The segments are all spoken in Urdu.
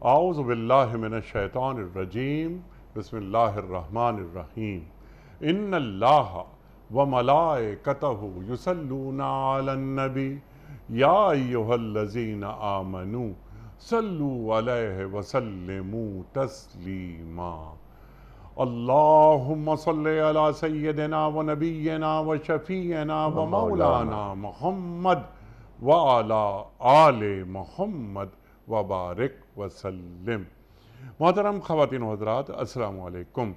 اعوذ باللہ من الشیطان الرجیم بسم اللہ الرحمن الرحیم ان اللہ وملائکتہ یصلون علی النبی یا ایہا الذین آمنوا صلوا علیہ وسلموا تسلیما اللہم صلی علی سیدنا و نبینا و شفیعنا و مولانا محمد وعلی آل محمد وبارک وسلم۔ محترم خواتین و حضرات، السلام علیکم۔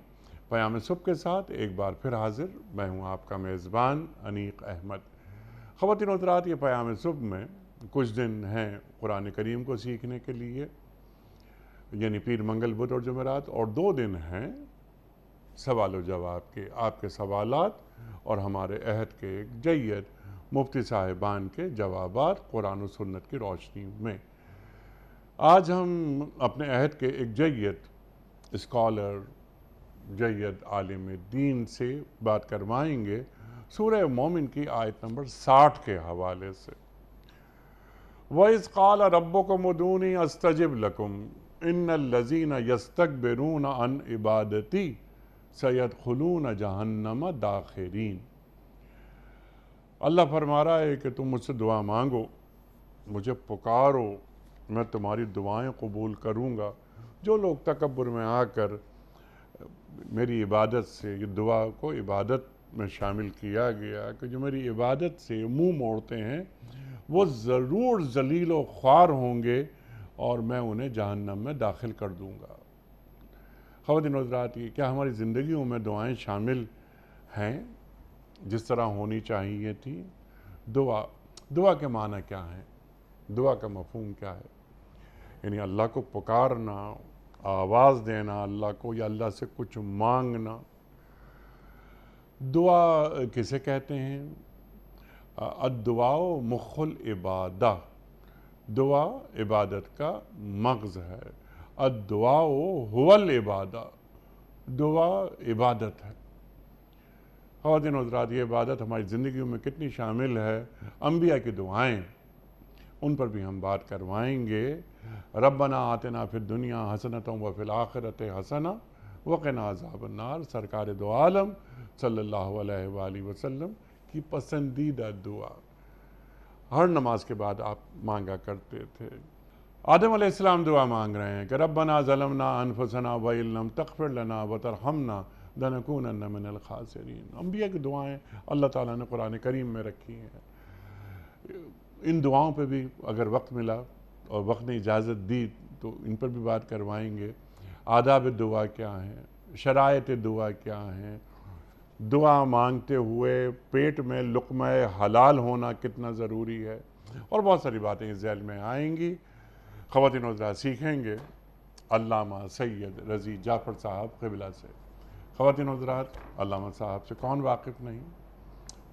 پیام صبح کے ساتھ ایک بار پھر حاضر میں ہوں آپ کا میزبان انیق احمد۔ خواتین و حضرات، یہ پیام صبح میں کچھ دن ہیں قرآن کریم کو سیکھنے کے لیے، یعنی پیر منگل بدھ اور جمعرات، اور 2 دن ہیں سوال و جواب کے، آپ کے سوالات اور ہمارے عہد کے ایک جید مفتی صاحبان کے جوابات قرآن و سنت کی روشنی میں۔ آج ہم اپنے عہد کے ایک جید اسکالر، جید عالم دین سے بات کروائیں گے سورہ مومن کی آیت نمبر 60 کے حوالے سے۔ وَإِذْ قَالَ رَبُّكُمُ ادْعُونِي أَسْتَجِبْ لَكُمْ إِنَّ الَّذِينَ يَسْتَكْبِرُونَ عَنْ عِبَادَتِي سَيَدْخُلُونَ جَهَنَّمَ دَاخِرِينَ۔ اللہ فرما رہا ہے کہ تم مجھ سے دعا مانگو، مجھے پکارو، میں تمہاری دعائیں قبول کروں گا۔ جو لوگ تکبر میں آ کر میری عبادت سے، یہ دعا کو عبادت میں شامل کیا گیا کہ جو میری عبادت سے منہ موڑتے ہیں وہ ضرور ذلیل و خوار ہوں گے اور میں انہیں جہنم میں داخل کر دوں گا۔ خواتین و حضرات، کیا ہماری زندگیوں میں دعائیں شامل ہیں جس طرح ہونی چاہیے تھی؟ دعا کے معنی کیا ہیں؟ دعا کا مفہوم کیا ہے؟ یعنی اللہ کو پکارنا، آواز دینا اللہ کو، یا اللہ سے کچھ مانگنا۔ دعا کسے کہتے ہیں؟ الدعاء مخ العبادہ، دعا عبادت کا مغز ہے۔ الدعاء هو العبادہ، دعا عبادت ہے۔ خواتین و حضرات، یہ عبادت ہماری زندگیوں میں کتنی شامل ہے؟ انبیاء کی دعائیں، ان پر بھی ہم بات کروائیں گے۔ ربنا آتنا فی الدنیا حسنۃ وفی الآخرۃ حسنہ وقنا عذاب النار، سرکار دو عالم صلی اللہ علیہ وآلہ وسلم کی پسندیدہ دعا ہر نماز کے بعد آپ مانگا کرتے تھے۔ آدم علیہ السلام دعا مانگ رہے ہیں کہ ربنا ظلمنا انفسنا وإن لم تغفر لنا وترحمنا لنکونن من الخاسرین۔ انبیاء کی دعائیں اللہ تعالیٰ نے قرآن کریم میں رکھی ہیں۔ ان دعاؤں پہ بھی اگر وقت ملا اور وقت نے اجازت دی تو ان پر بھی بات کروائیں گے۔ آداب دعا کیا ہیں؟ شرائط دعا کیا ہیں؟ دعا مانگتے ہوئے پیٹ میں لقمہ حلال ہونا کتنا ضروری ہے، اور بہت ساری باتیں اس ذیل میں آئیں گی۔ خواتین و حضرات، سیکھیں گے علامہ سید رضی جعفر صاحب قبلہ سے۔ خواتین و حضرات، علامہ صاحب سے کون واقف نہیں؟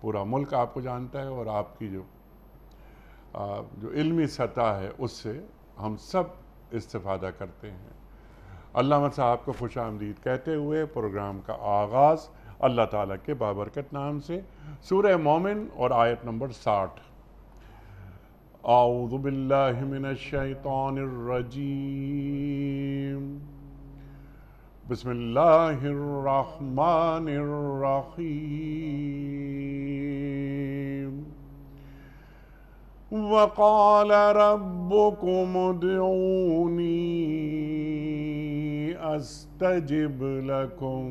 پورا ملک آپ کو جانتا ہے، اور آپ کی جو علمی سطح ہے اس سے ہم سب استفادہ کرتے ہیں۔ علامہ صاحب کو خوش آمدید کہتے ہوئے پروگرام کا آغاز اللہ تعالیٰ کے بابرکت نام سے، سورہ مومن اور آیت نمبر 60۔ اعوذ باللہ من الشیطان الرجیم، بسم اللہ الرحمن الرحیم۔ وَقَالَ رَبُّكُمُ ادْعُونِي أَسْتَجِبْ لَكُمْ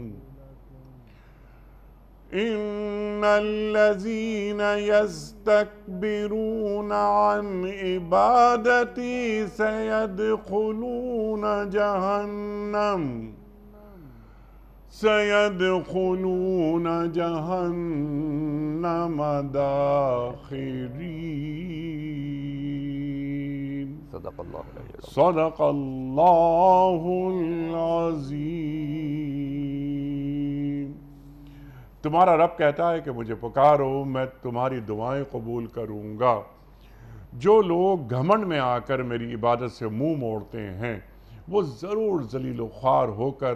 إِنَّ الَّذِينَ يَسْتَكْبِرُونَ عَنْ عِبَادَتِي سَيَدْخُلُونَ جَهَنَّمَ دَاخِرِينَ۔ صدق اللہ العظیم۔ صدق اللہ العظیم۔ تمہارا رب کہتا ہے کہ مجھے پکارو، میں تمہاری دعائیں قبول کروں گا۔ جو لوگ گھمنڈ میں آ کر میری عبادت سے منہ موڑتے ہیں وہ ضرور ذلیل و خوار ہو کر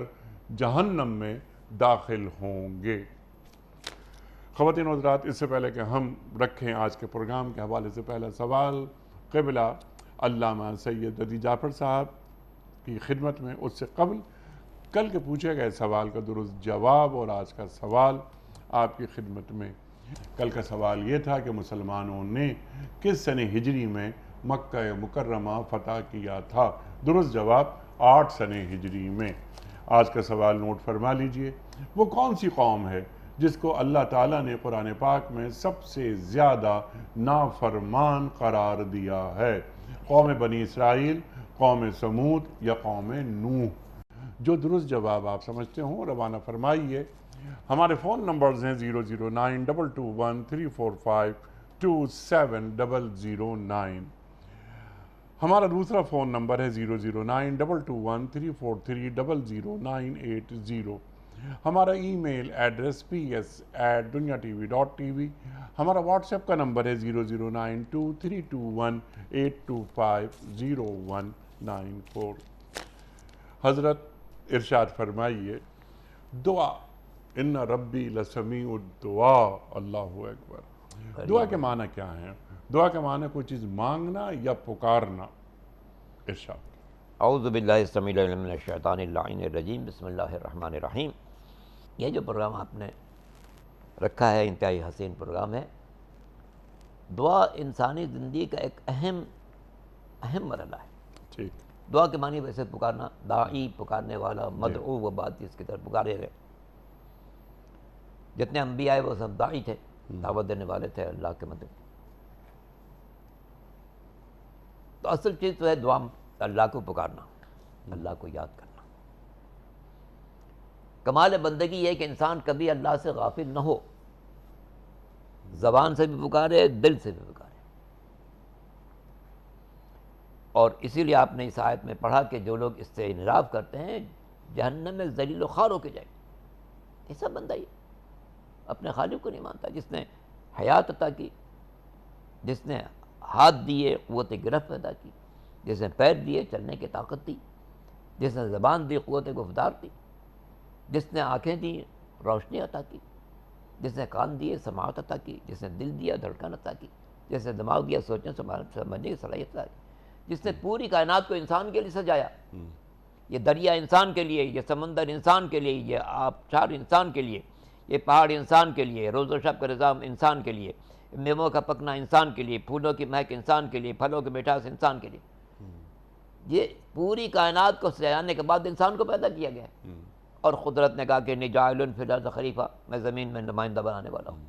جہنم میں داخل ہوں گے۔ خواتین و حضرات، اس سے پہلے کہ ہم رکھیں آج کے پروگرام کے حوالے سے پہلا سوال، قبلہ علامہ سید رضی جعفر صاحب کی خدمت میں اس سے قبل کل کے پوچھے گئے سوال کا درست جواب اور آج کا سوال آپ کی خدمت میں۔ کل کا سوال یہ تھا کہ مسلمانوں نے کس سنہ ہجری میں مکہ مکرمہ فتح کیا تھا؟ درست جواب 8 سنہ ہجری میں۔ آج کا سوال نوٹ فرما لیجئے، وہ کون سی قوم ہے جس کو اللہ تعالیٰ نے قرآن پاک میں سب سے زیادہ نافرمان قرار دیا ہے؟ قوم بنی اسرائیل، قوم سمود یا قوم نوح؟ جو درست جواب آپ سمجھتے ہوں روانہ فرمائیے۔ ہمارے فون نمبرز ہیں 0092213452709۔ ہمارا دوسرا فون نمبر ہے 009221343000980۔ ہمارا ای میل ایڈریس ps@duniatv.tv۔ ہمارا واٹس ایپ کا نمبر ہے 0092321825019 حضرت ارشاد فرمائیے، دعا ان ربی لسمیع الدعا۔ اللہ اکبر۔ دعا کے معنی کیا ہیں؟ دعا کے معنی کوئی چیز مانگنا یا پکارنا؟ ارشاد۔ اعوذ باللہ السمیع العلیم من الشیطان اللعین الرجیم، بسم اللہ الرحمن الرحیم۔ یہ جو پروگرام آپ نے رکھا ہے انتہائی حسین پروگرام ہے۔ دعا انسانی زندگی کا ایک اہم مرحلہ ہے۔ ٹھیک۔ دعا کے معنی ویسے پکارنا، داعی پکارنے والا، مدعو وہ بات جس کی طرف پکارے گئے۔ جتنے انبیاء وہ سب داعی تھے، دعوت دینے والے تھے اللہ کے مدد۔ تو اصل چیز تو ہے دعا، اللہ کو پکارنا، اللہ کو یاد کرنا۔ کمال بندگی یہ ہے کہ انسان کبھی اللہ سے غافل نہ ہو، زبان سے بھی پکارے، دل سے بھی پکارے۔ اور اسی لیے آپ نے اس آیت میں پڑھا کہ جو لوگ اس سے انحراف کرتے ہیں جہنم میں ذلیل و خوار ہو کے جائیں۔ ایسا بندہ ہی اپنے خالق کو نہیں مانتا، جس نے حیات عطا کی، جس نے ہاتھ دیے قوت گرفت پیدا کی، جس نے پیر دیے چلنے کی طاقت دی، جس نے زبان دی قوت گفتار دی، جس نے آنکھیں دی روشنی عطا کی، جس نے کان دیے سماعت عطا کی، جس نے دل دیا دھڑکن عطا کی، جس نے دماغ دیا سوچنے سمجھنے کی صلاحیت عطا کی، جس نے پوری کائنات کو انسان کے لیے سجایا۔ یہ دریا انسان کے لیے، یہ سمندر انسان کے لیے، یہ آبشار انسان کے لیے، یہ پہاڑ انسان کے لیے، روز و شب کا نظام انسان کے لیے، میووں کا پکنا انسان کے لیے، پھولوں کی مہک انسان کے لیے، پھلوں کی مٹھاس انسان کے لیے۔ یہ پوری کائنات کو سجانے کے بعد انسان کو پیدا کیا گیا ہے، اور قدرت نے کہا کہ انی جاعل فی الارض خلیفہ، میں زمین میں نمائندہ بنانے والا ہوں۔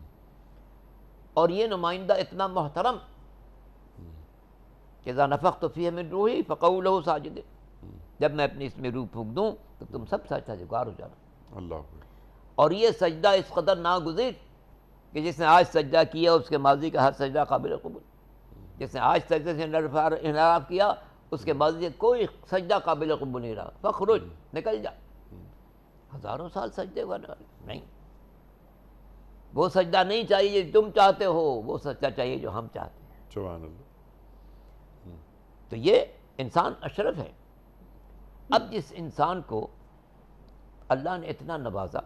اور یہ نمائندہ اتنا محترم کہ اذا نفخت فیہ من روحی فقعوا لہ ساجدین، جب میں اپنی اس میں روح پھونک دوں تو تم سب سجدگار ہو جانا۔ اللہ۔ اور یہ سجدہ اس قدر ناگزیر کہ جس نے آج سجدہ کیا اس کے ماضی کا ہر سجدہ قابل قبول، جس نے آج سجدے سے انحراف کیا اس کے ماضی سے کوئی سجدہ قابل قبول نہیں رہا۔ فخرج، نکل جا۔ ہزاروں سال سجدے کرنے والے نہیں، وہ سجدہ نہیں چاہیے جو تم چاہتے ہو، وہ سجدہ چاہیے جو ہم چاہتے ہیں۔ سبحان اللہ۔ تو یہ انسان اشرف ہے۔ اب جس انسان کو اللہ نے اتنا نوازا،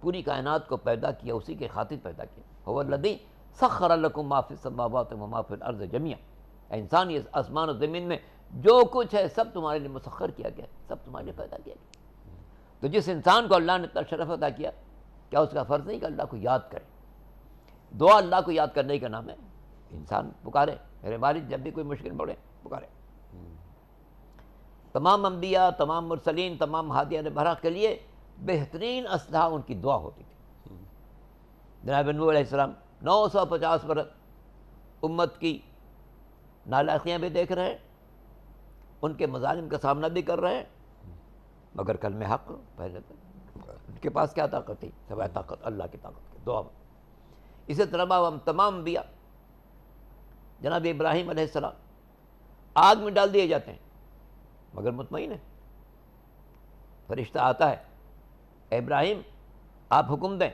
پوری کائنات کو پیدا کیا، اسی کے خاطر پیدا کیا۔ هو الذی سخر لکم ما فی السماوات وما فی الارض جميعا۔ اے انسان، یہ آسمان و زمین میں جو کچھ ہے سب تمہارے لیے مسخر کیا گیا، سب تمہارے لیے پیدا کیا گیا۔ تو جس انسان کو اللہ نے اتنا شرف عطا کیا، کیا اس کا فرض نہیں کہ اللہ کو یاد کرے؟ دعا اللہ کو یاد کرنے کا نام ہے۔ انسان پکارے، میرے والد جب بھی کوئی مشکل پڑے پکارے۔ تمام انبیاء، تمام مرسلین، تمام ہادیان برحق کے لیے بہترین اسلحہ ان کی دعا ہوتی تھی۔ جناب نوح علیہ السلام 950 برس امت کی نالائقیاں بھی دیکھ رہے ہیں، ان کے مظالم کا سامنا بھی کر رہے ہیں، مگر کلمہ حق پہلے ان کے پاس کیا طاقت تھی؟ سوائے طاقت اللہ کی طاقت کی، دعا۔ اسی طرح ہم تمام انبیاء، جناب ابراہیم علیہ السلام آگ میں ڈال دیے جاتے ہیں مگر مطمئن ہے۔ فرشتہ آتا ہے، اے ابراہیم آپ حکم دیں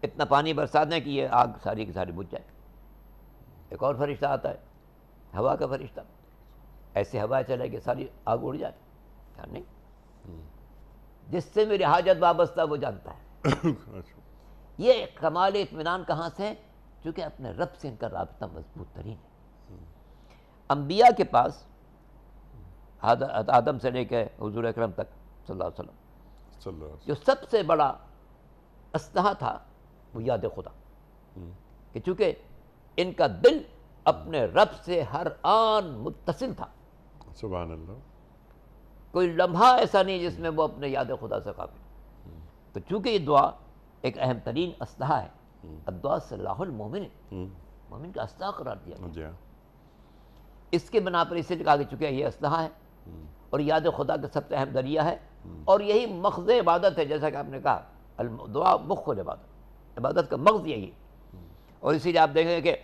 اتنا پانی برسا دیں کہ یہ آگ ساری کی ساری بجھ جائے۔ ایک اور فرشتہ آتا ہے، ہوا کا فرشتہ، ایسے ہوا چلے کہ ساری آگ اڑ جائے۔ کیا نہیں، جس سے میری حاجت وابستہ وہ جانتا ہے۔ یہ کمال اطمینان کہاں سے ہے؟ چونکہ اپنے رب سے ان کا رابطہ مضبوط ترین ہے۔ انبیاء کے پاس حضرت آدم سے لے کے حضور اکرم تک صلی اللہ علیہ وسلم، صلی اللہ علیہ جو سب سے بڑا اسلحہ تھا وہ یاد خدا، وسلم۔ کہ چونکہ ان کا دل اپنے رب سے ہر آن متصل تھا، سبحان اللہ۔ کوئی لمحہ ایسا نہیں جس میں وہ اپنے یاد خدا سے قابل۔ تو چونکہ یہ دعا ایک اہم ترین اسلحہ ہے، الدعاء سلاح المومن، مومن کا اسلحہ قرار دیا گیا، جی ہاں۔ اس کے بنا پر اسے کہا کہ چونکہ یہ اسلحہ ہے اور یاد خدا کا سب سے اہم ذریعہ ہے، اور یہی مغز عبادت ہے، جیسا کہ آپ نے کہا دعا مخ العبادت، عبادت کا مغز یہی ہے۔ اور اسی لیے آپ دیکھیں گے کہ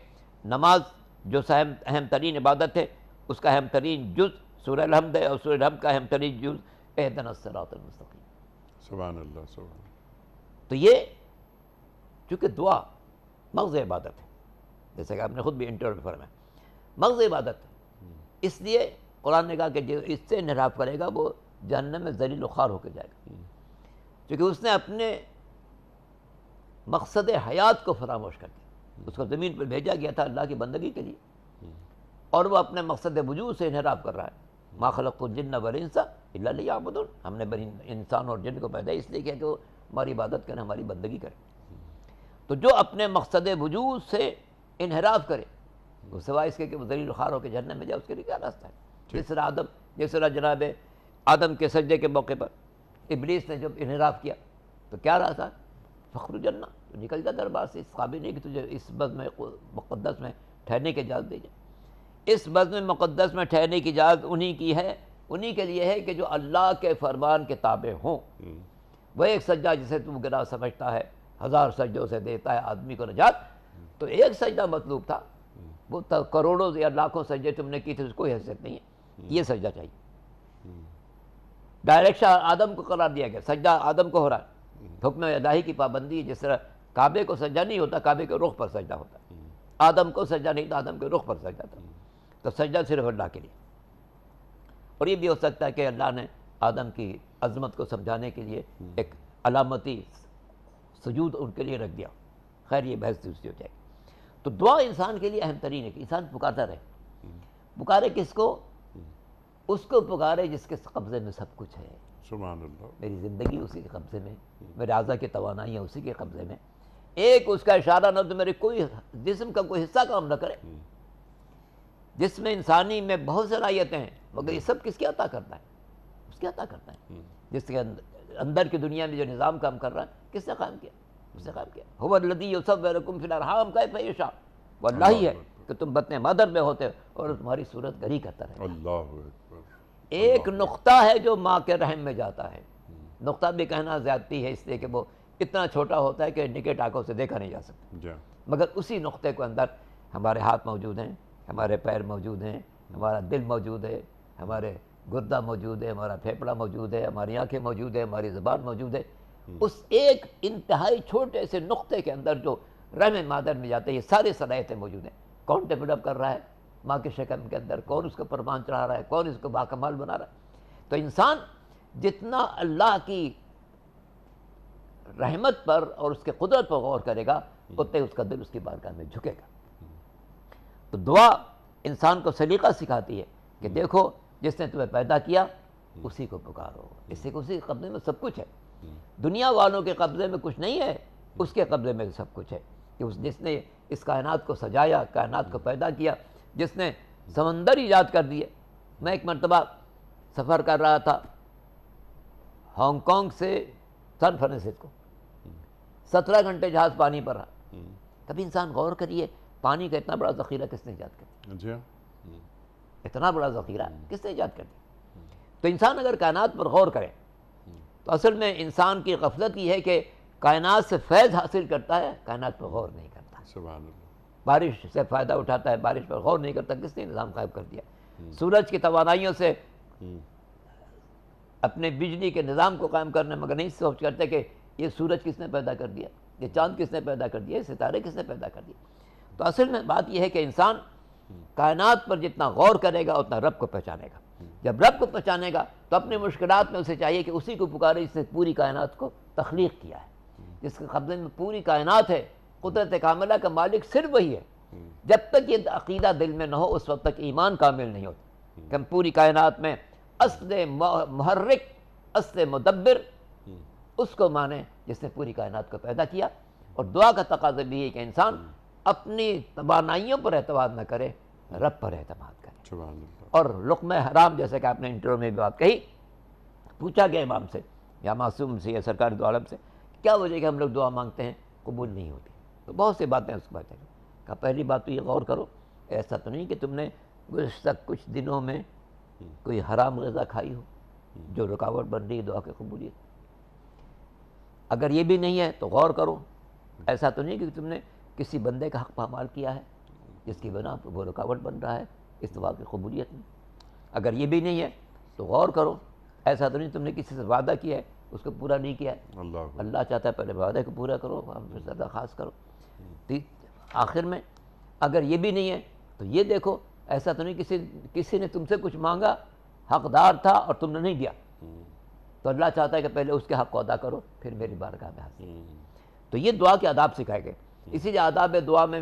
نماز جو اہم ترین عبادت ہے، اس کا اہم ترین جز سورہ الحمد ہے، اور سورہ الحمد کا اہم ترین جز اہدنا الصراط المستقیم۔ سبحان اللہ، سبحان اللہ۔ تو یہ چونکہ دعا مغز عبادت ہے، جیسے کہ آپ نے خود بھی انٹرویو میں فرمایا، مغز عبادت ہے، اس لیے قرآن نے کہا کہ جو اس سے انحراف کرے گا وہ جہنم میں ذلیل و خوار ہو کے جائے گا، کیونکہ اس نے اپنے مقصد حیات کو فراموش کر دیا۔ اس کو زمین پر بھیجا گیا تھا اللہ کی بندگی کے لیے، اور وہ اپنے مقصد وجود سے انحراف کر رہا ہے۔ ما خلقت الجن والانس الا لیعبدون، ہم نے بنی انسان اور جن کو پیدا اس لیے کیا کہ وہ ہماری عبادت کریں، ہماری بندگی کریں۔ تو جو اپنے مقصد وجود سے انحراف کرے، وہ سوائے اس کے کہ وہ ذلیل و خوار ہو کے جہنم میں جائے، اس کے لیے کیا راستہ ہے؟ جس طرح جناب آدم کے سجدے کے موقع پر ابلیس نے جب انحراف کیا تو کیا رہا تھا؟ فخر الجنہ، تو نکل جا دربار سے، اس قابل نہیں کہ تجھے اس بزم مقدس میں ٹھہرنے کی اجازت دی جائے۔ اس بزم مقدس میں ٹھہرنے کی اجازت انہی کی ہے، انہی کے لیے ہے کہ جو اللہ کے فرمان کے تابع ہوں۔ وہ ایک سجدہ جسے تو گناہ سمجھتا ہے 1000 سجدوں سے دیتا ہے آدمی کو نجات، تو ایک سجدہ مطلوب تھا، وہ کروڑوں یا لاکھوں سجدے تم نے کی تھے، اس کو کوئی حیثیت نہیں ہے، یہ سجدہ چاہیے۔ ڈائریکشن آدم کو قرار دیا گیا، سجدہ آدم کو ہو رہا ہے، حکم الہی کی پابندی، جس طرح کعبے کو سجدہ نہیں ہوتا، کعبے کے رخ پر سجدہ ہوتا ہے، آدم کو سجدہ نہیں تھا، آدم کے رخ پر سجدہ تھا، تو سجدہ صرف اللہ کے لیے۔ اور یہ بھی ہو سکتا ہے کہ اللہ نے آدم کی عظمت کو سمجھانے کے لیے ایک علامتی سجود ان کے لیے رکھ دیا، خیر یہ بحث دوسری ہو جائے گی۔ تو دعا انسان کے لیے اہم ترین ہے کہ انسان پکارتا رہے، پکارے کس کو؟ اس کو پکارے جس کے قبضے میں سب کچھ ہے۔ سبحان اللہ۔ میری زندگی اسی کے قبضے میں، میرے اعضاء کی توانائی اسی کے قبضے میں، ایک اس کا اشارہ نہ تو میرے کوئی جسم کا کوئی حصہ کام نہ کرے۔ جس میں انسانی میں بہت صلاحیتیں ہیں، مگر یہ سب کس کی عطا کرتا ہے؟ اس کی عطا کرتا ہے۔ جس کے اندر کی دنیا میں جو نظام کام کر رہا ہے، کس نے قائم کیا؟ اس نے قائم کیا۔ هو الذی یصورکم فی الارحام کیف یشاء، وہ اللہ ہی ہے کہ تم بطن مادر میں ہوتے اور تمہاری صورت گری کرتا رہتا ہے۔ اللہ اکبر۔ ایک نقطہ ہے جو ماں کے رحم میں جاتا ہے، نقطہ بھی کہنا زیادتی ہے، اس لیے کہ وہ اتنا چھوٹا ہوتا ہے کہ نکٹ آنکھوں سے دیکھا نہیں جا سکتا، مگر اسی نقطے کو اندر ہمارے ہاتھ موجود ہیں، ہمارے پیر موجود ہیں، ہمارا دل موجود ہے، ہمارے گردہ موجود ہے، ہمارا پھیپڑا موجود ہے، ہماری آنکھیں موجود ہے، ہماری زبان موجود ہے۔ اس ایک انتہائی چھوٹے سے نقطے کے اندر جو رحم مادر میں جاتے ہیں، یہ سارے صلاحیتیں موجود ہیں۔ کون ڈیولپ کر رہا ہے ماں کے شکم کے اندر؟ کون اس کو پروان چڑھا رہا ہے؟ کون اس کو باکمال بنا رہا ہے؟ تو انسان جتنا اللہ کی رحمت پر اور اس کے قدرت پر غور کرے گا، اتنے اس کا دل اس کی بارگاہ میں جھکے گا۔ تو دعا انسان کو سلیقہ سکھاتی ہے کہ دیکھو جس نے تمہیں پیدا کیا اسی کو پکارو، اسی کے قبضے میں سب کچھ ہے۔ دنیا والوں کے قبضے میں کچھ نہیں ہے، اس کے قبضے میں سب کچھ ہے، کہ جس نے اس کائنات کو سجایا، کائنات کو پیدا کیا، جس نے سمندر ایجاد کر دیے۔ میں ایک مرتبہ سفر کر رہا تھا ہانگ کانگ سے سان فرانسسکو، 17 گھنٹے جہاز پانی پر رہا۔ کبھی انسان غور کریے، پانی کا اتنا بڑا ذخیرہ کس نے ایجاد کر دیا؟ اتنا بڑا ذخیرہ کس نے ایجاد کر دیا؟ تو انسان اگر کائنات پر غور کرے تو اصل میں انسان کی غفلت یہ ہے کہ کائنات سے فیض حاصل کرتا ہے، کائنات پر غور نہیں کرتا۔ سبحان اللہ۔ بارش سے فائدہ اٹھاتا ہے، بارش پر غور نہیں کرتا، کس نے نظام قائم کر دیا؟ سورج کی توانائیوں سے اپنے بجلی کے نظام کو قائم کرنے، مگر نہیں سوچ کرتے کہ یہ سورج کس نے پیدا کر دیا، یہ چاند کس نے پیدا کر دیا، یہ ستارے کس نے پیدا کر دیا۔ تو اصل میں بات یہ ہے کہ انسان کائنات پر جتنا غور کرے گا اتنا رب کو پہچانے گا۔ جب رب کو پہچانے گا تو اپنی مشکلات میں اسے چاہیے کہ اسی کو پکارے جس نے پوری کائنات کو تخلیق کیا ہے، جس کے قبضے میں پوری کائنات ہے۔ قدرت کاملہ کا مالک صرف وہی ہے۔ جب تک یہ عقیدہ دل میں نہ ہو اس وقت تک ایمان کامل نہیں ہوتا کہ ہم پوری کائنات میں اصل محرک، اصل مدبر اس کو مانے جس نے پوری کائنات کو پیدا کیا. اور دعا کا تقاضا بھی ہے کہ انسان اپنی توانائیوں پر اعتماد نہ کرے، رب پر اعتماد کرے. سبحان اللہ. اور لقمہ حرام، جیسے کہ آپ نے انٹرو میں بھی بات کہی، پوچھا گیا امام سے یا معصوم سے یا سرکار دو عالم سے، کیا وجہ کہ ہم لوگ دعا مانگتے ہیں قبول نہیں ہوتی؟ تو بہت سی باتیں اس کے بعد کہا پہلی بات تو یہ غور کرو، ایسا تو نہیں کہ تم نے گزشتہ کچھ دنوں میں کوئی حرام غذا کھائی ہو جو رکاوٹ بن رہی ہے دعا کی قبولیت. اگر یہ بھی نہیں ہے تو غور کرو، ایسا تو نہیں کہ تم نے کسی بندے کا حق پامال کیا ہے جس کی بنا پر وہ رکاوٹ بن رہا ہے اس دعا کی قبولیت میں. اگر یہ بھی نہیں ہے تو غور کرو، ایسا تو نہیں تم نے کسی سے وعدہ کیا ہے اس کو پورا نہیں کیا ہے. اللہ چاہتا ہے پہلے وعدے کو پورا کرو، پھر زیادہ خاص کرو. آخر میں اگر یہ بھی نہیں ہے تو یہ دیکھو، ایسا تو نہیں کسی نے تم سے کچھ مانگا، حقدار تھا اور تم نے نہیں دیا، تو اللہ چاہتا ہے کہ پہلے اس کے حق کو ادا کرو پھر میری بارگاہ میں حاضر. تو یہ دعا کے آداب سکھائے گئے. اسی لیے آداب دعا میں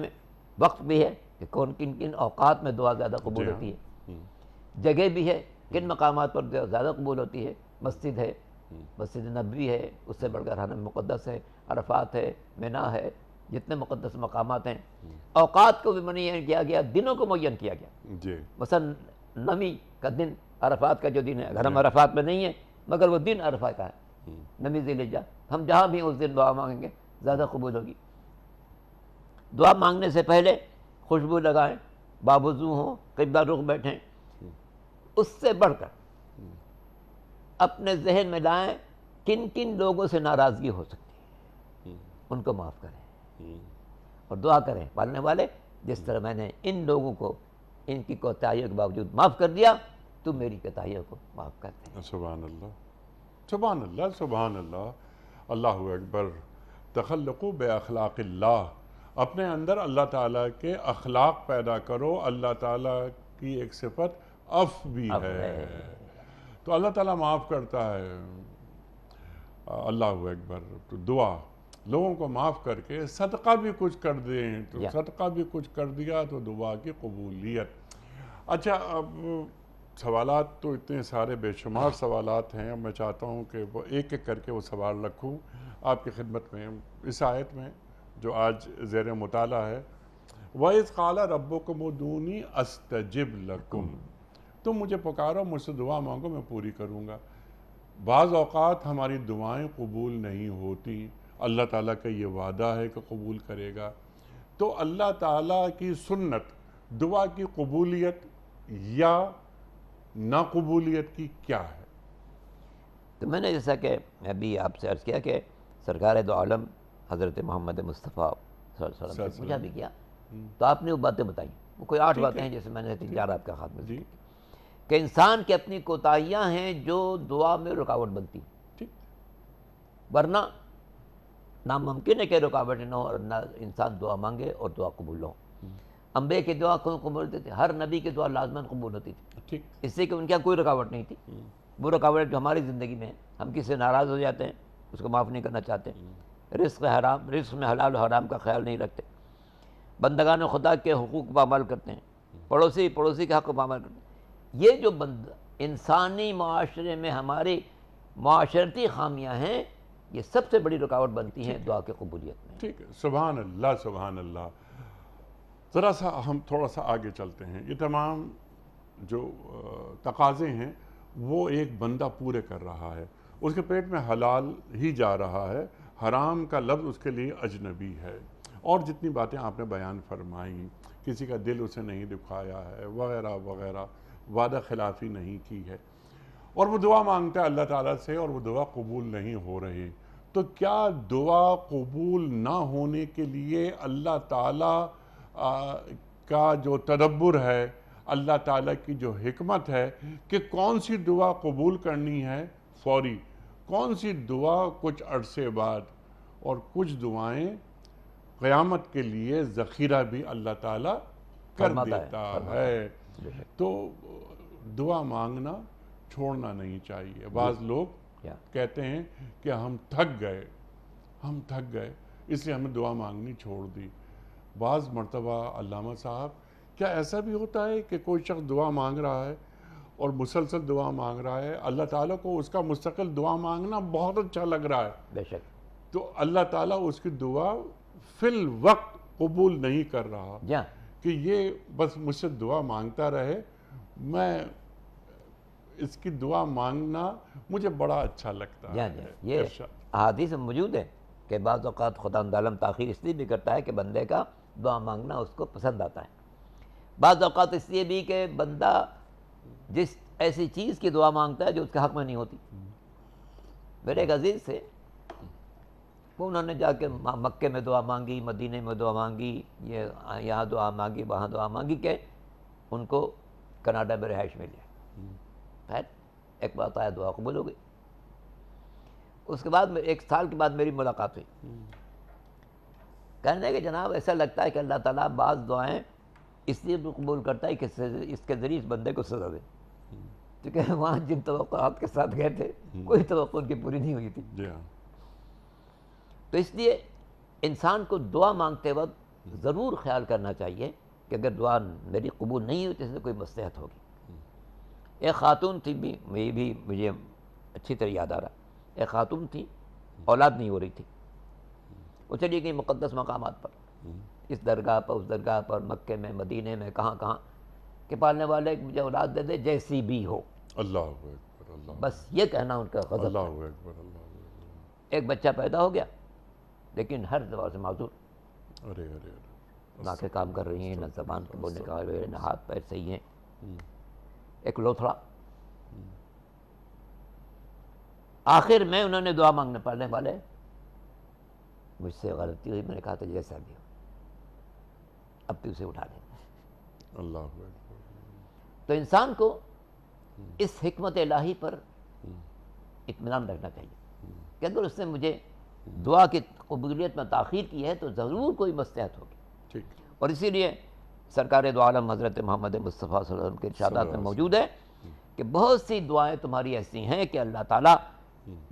وقت بھی ہے کہ کن کن اوقات میں دعا زیادہ قبول ہوتی ہے، جگہ بھی ہے کن مقامات پر زیادہ قبول ہوتی ہے. مسجد ہے، مسجد نبوی ہے، اس سے بڑھ کر حرم مقدس ہے، عرفات ہے، منا ہے، جتنے مقدس مقامات ہیں. اوقات کو بھی معین کیا گیا، دنوں کو معین کیا گیا. مثلا نمی کا دن، عرفات کا جو دن ہے، اگر ہم عرفات میں نہیں ہیں مگر وہ دن عرفات کا ہے، نمی ذی الحجہ، ہم جہاں بھی اس دن دعا مانگیں گے زیادہ قبول ہوگی. دعا مانگنے سے پہلے خوشبو لگائیں، باوضو ہوں، قبلہ رخ بیٹھیں. اس سے بڑھ کر اپنے ذہن میں لائیں کن کن لوگوں سے ناراضگی ہو سکتی ہے، ان کو معاف کریں اور دعا کریں پالنے والے جس طرح میں نے ان لوگوں کو ان کی کوتاہیوں کے باوجود معاف کر دیا، تم میری کوتاہیوں کو معاف کر دیں. سبحان اللہ، سبحان اللہ، سبحان اللہ. اللہ اکبر. تخلقوا باخلاق اللہ. اپنے اندر اللہ تعالیٰ کے اخلاق پیدا کرو. اللہ تعالیٰ کی ایک صفت عفو بھی ہے، تو اللہ تعالیٰ معاف کرتا ہے. اللہ اکبر. تو دعا لوگوں کو معاف کر کے صدقہ بھی کچھ کر دیں، تو صدقہ بھی کچھ کر دیا تو دعا کی قبولیت. اچھا، اب سوالات تو اتنے سارے بے شمار سوالات ہیں، میں چاہتا ہوں کہ وہ ایک ایک کر کے وہ سوال رکھوں آپ کی خدمت میں. اس آیت میں جو آج زیر مطالعہ ہے، وَإِذْ قَالَ رَبُّكُمُ ادْعُونِي أَسْتَجِبْ لَكُمْ. تم مجھے پکارو، مجھ سے دعا مانگو، میں پوری کروں گا. بعض اوقات ہماری دعائیں قبول نہیں ہوتی، اللہ تعالیٰ کا یہ وعدہ ہے کہ قبول کرے گا. تو اللہ تعالیٰ کی سنت دعا کی قبولیت یا ناقبولیت کی کیا ہے؟ تو میں نے جیسا کہ ابھی آپ سے عرض کیا کہ سرکار دو عالم حضرت محمد مصطفیٰ صلی اللہ علیہ وسلم سے پوچھا بھی کیا، تو آپ نے وہ باتیں بتائیں. وہ کوئی 8 باتیں ہیں جیسے میں نے 4 آپ کا خاتمہ کی کہ انسان کی اپنی کوتاہیاں ہیں جو دعا میں رکاوٹ بنتی، ورنہ ناممکن ہے کہ رکاوٹ نہ ہو اور نہ انسان دعا مانگے اور دعا قبول ہو. انبیاء کی دعا کون قبول ہوتی تھی؟ ہر نبی کی دعا لازماً قبول ہوتی تھی، اس سے کہ ان کے کوئی رکاوٹ نہیں تھی. وہ رکاوٹ جو ہماری زندگی میں ہے، ہم کسی سے ناراض ہو جاتے ہیں، اس کو معاف نہیں کرنا چاہتے، رزق میں حلال و حرام کا خیال نہیں رکھتے، بندگان خدا کے حقوق پامال کرتے ہیں، پڑوسی کے حق کو پامال کرتے ہیں. یہ جو انسانی معاشرے میں ہماری معاشرتی خامیاں ہیں، یہ سب سے بڑی رکاوٹ بنتی ہیں دعا کی قبولیت میں. ٹھیک ہے. سبحان اللہ، سبحان اللہ. ذرا سا ہم تھوڑا سا آگے چلتے ہیں. یہ تمام جو تقاضے ہیں وہ ایک بندہ پورے کر رہا ہے، اس کے پیٹ میں حلال ہی جا رہا ہے، حرام کا لفظ اس کے لیے اجنبی ہے. اور جتنی باتیں آپ نے بیان فرمائیں، کسی کا دل اسے نہیں دکھایا ہے وغیرہ وغیرہ، وعدہ خلافی نہیں کی ہے، اور وہ دعا مانگتا ہے اللہ تعالیٰ سے اور وہ دعا قبول نہیں ہو رہی. تو کیا دعا قبول نہ ہونے کے لیے اللہ تعالیٰ کا جو تدبر ہے، اللہ تعالیٰ کی جو حکمت ہے کہ کون سی دعا قبول کرنی ہے فوری، کون سی دعا کچھ عرصے بعد، اور کچھ دعائیں قیامت کے لیے ذخیرہ بھی اللہ تعالیٰ کر دیتا ہے. تو دعا مانگنا چھوڑنا نہیں چاہیے. بعض لوگ کہتے ہیں کہ ہم تھک گئے اس لیے ہمیں دعا مانگنی چھوڑ دی. بعض مرتبہ علامہ صاحب، کیا ایسا بھی ہوتا ہے کہ کوئی شخص دعا مانگ رہا ہے اور مسلسل دعا مانگ رہا ہے، اللہ تعالیٰ کو اس کا مستقل دعا مانگنا بہت اچھا لگ رہا ہے، بے شک تو اللہ تعالیٰ اس کی دعا فی الوقت قبول نہیں کر رہا جی ہاں کہ یہ بس مجھ سے دعا مانگتا رہے، میں اس کی دعا مانگنا مجھے بڑا اچھا لگتا جی ہاں ہے۔ یہ احادیث میں موجود ہے کہ بعض اوقات خدا عالم تاخیر اس لیے بھی کرتا ہے کہ بندے کا دعا مانگنا اس کو پسند آتا ہے، بعض اوقات اس لیے بھی کہ بندہ جس ایسی چیز کی دعا مانگتا ہے جو اس کے حق میں نہیں ہوتی۔ میرے ایک عزیز سے وہ انہوں نے جا کے مکے میں دعا مانگی، مدینے میں دعا مانگی، یہاں دعا مانگی، وہاں دعا مانگی کہ ان کو کینیڈا میں رہائش مل جائے۔ خیر ایک بات آیا، دعا قبول ہو گئی۔ اس کے بعد ایک سال کے بعد میری ملاقات ہوئی، کہنے کہ جناب ایسا لگتا ہے کہ اللہ تعالیٰ بعض دعائیں اس لیے بھی قبول کرتا ہے کہ اس کے ذریعے اس بندے کو سزا دے، کیونکہ وہاں جن توقعات کے ساتھ گئے تھے کوئی توقع ان کی پوری نہیں ہوئی تھی۔ جی ہاں، تو اس لیے انسان کو دعا مانگتے وقت ضرور خیال کرنا چاہیے کہ اگر دعا میری قبول نہیں ہوئی تو اس میں کوئی مصلحت ہوگی۔ ایک خاتون تھی، یہ بھی مجھے اچھی طرح یاد آ رہا، ایک خاتون تھی، اولاد نہیں ہو رہی تھی، وہ چلی گئی مقدس مقامات پر، اس درگاہ پر اس درگاہ پر، مکے میں مدینے میں کہاں کہاں، کہ پالنے والے مجھے اولاد دے دے جیسی بھی ہو، اللہ اکبر، اللہ بس یہ کہنا ان کا غضب اللہ تھا۔ اکبر، اللہ اکبر، ایک بچہ پیدا ہو گیا لیکن ہر دعا سے معذور، ارے ارے ارے، ناکیں کام کر رہی ہیں، نہ زبان کے بولنے کا حال ہے، نہ ہاتھ پیر صحیح ہیں، ایک لوتھڑا۔ آخر میں انہوں نے دعا مانگنے پڑنے والے، مجھ سے غلطی ہوئی، میں نے کہا تھا جیسا بھی ہو اب بھی اسے اٹھا لیں۔ اللہ اکبر، تو انسان کو اس حکمت الہی پر اطمینان رکھنا چاہیے کہ اگر اس نے مجھے دعا کی قبولیت میں تاخیر کی ہے تو ضرور کوئی مصلحت ہوگی۔ ٹھیک، اور اسی لیے سرکار دو عالم حضرت محمد مصطفیٰ صلی اللہ علیہ وسلم کے ارشادات میں موجود ہے کہ بہت سی دعائیں تمہاری ایسی ہیں کہ اللہ تعالیٰ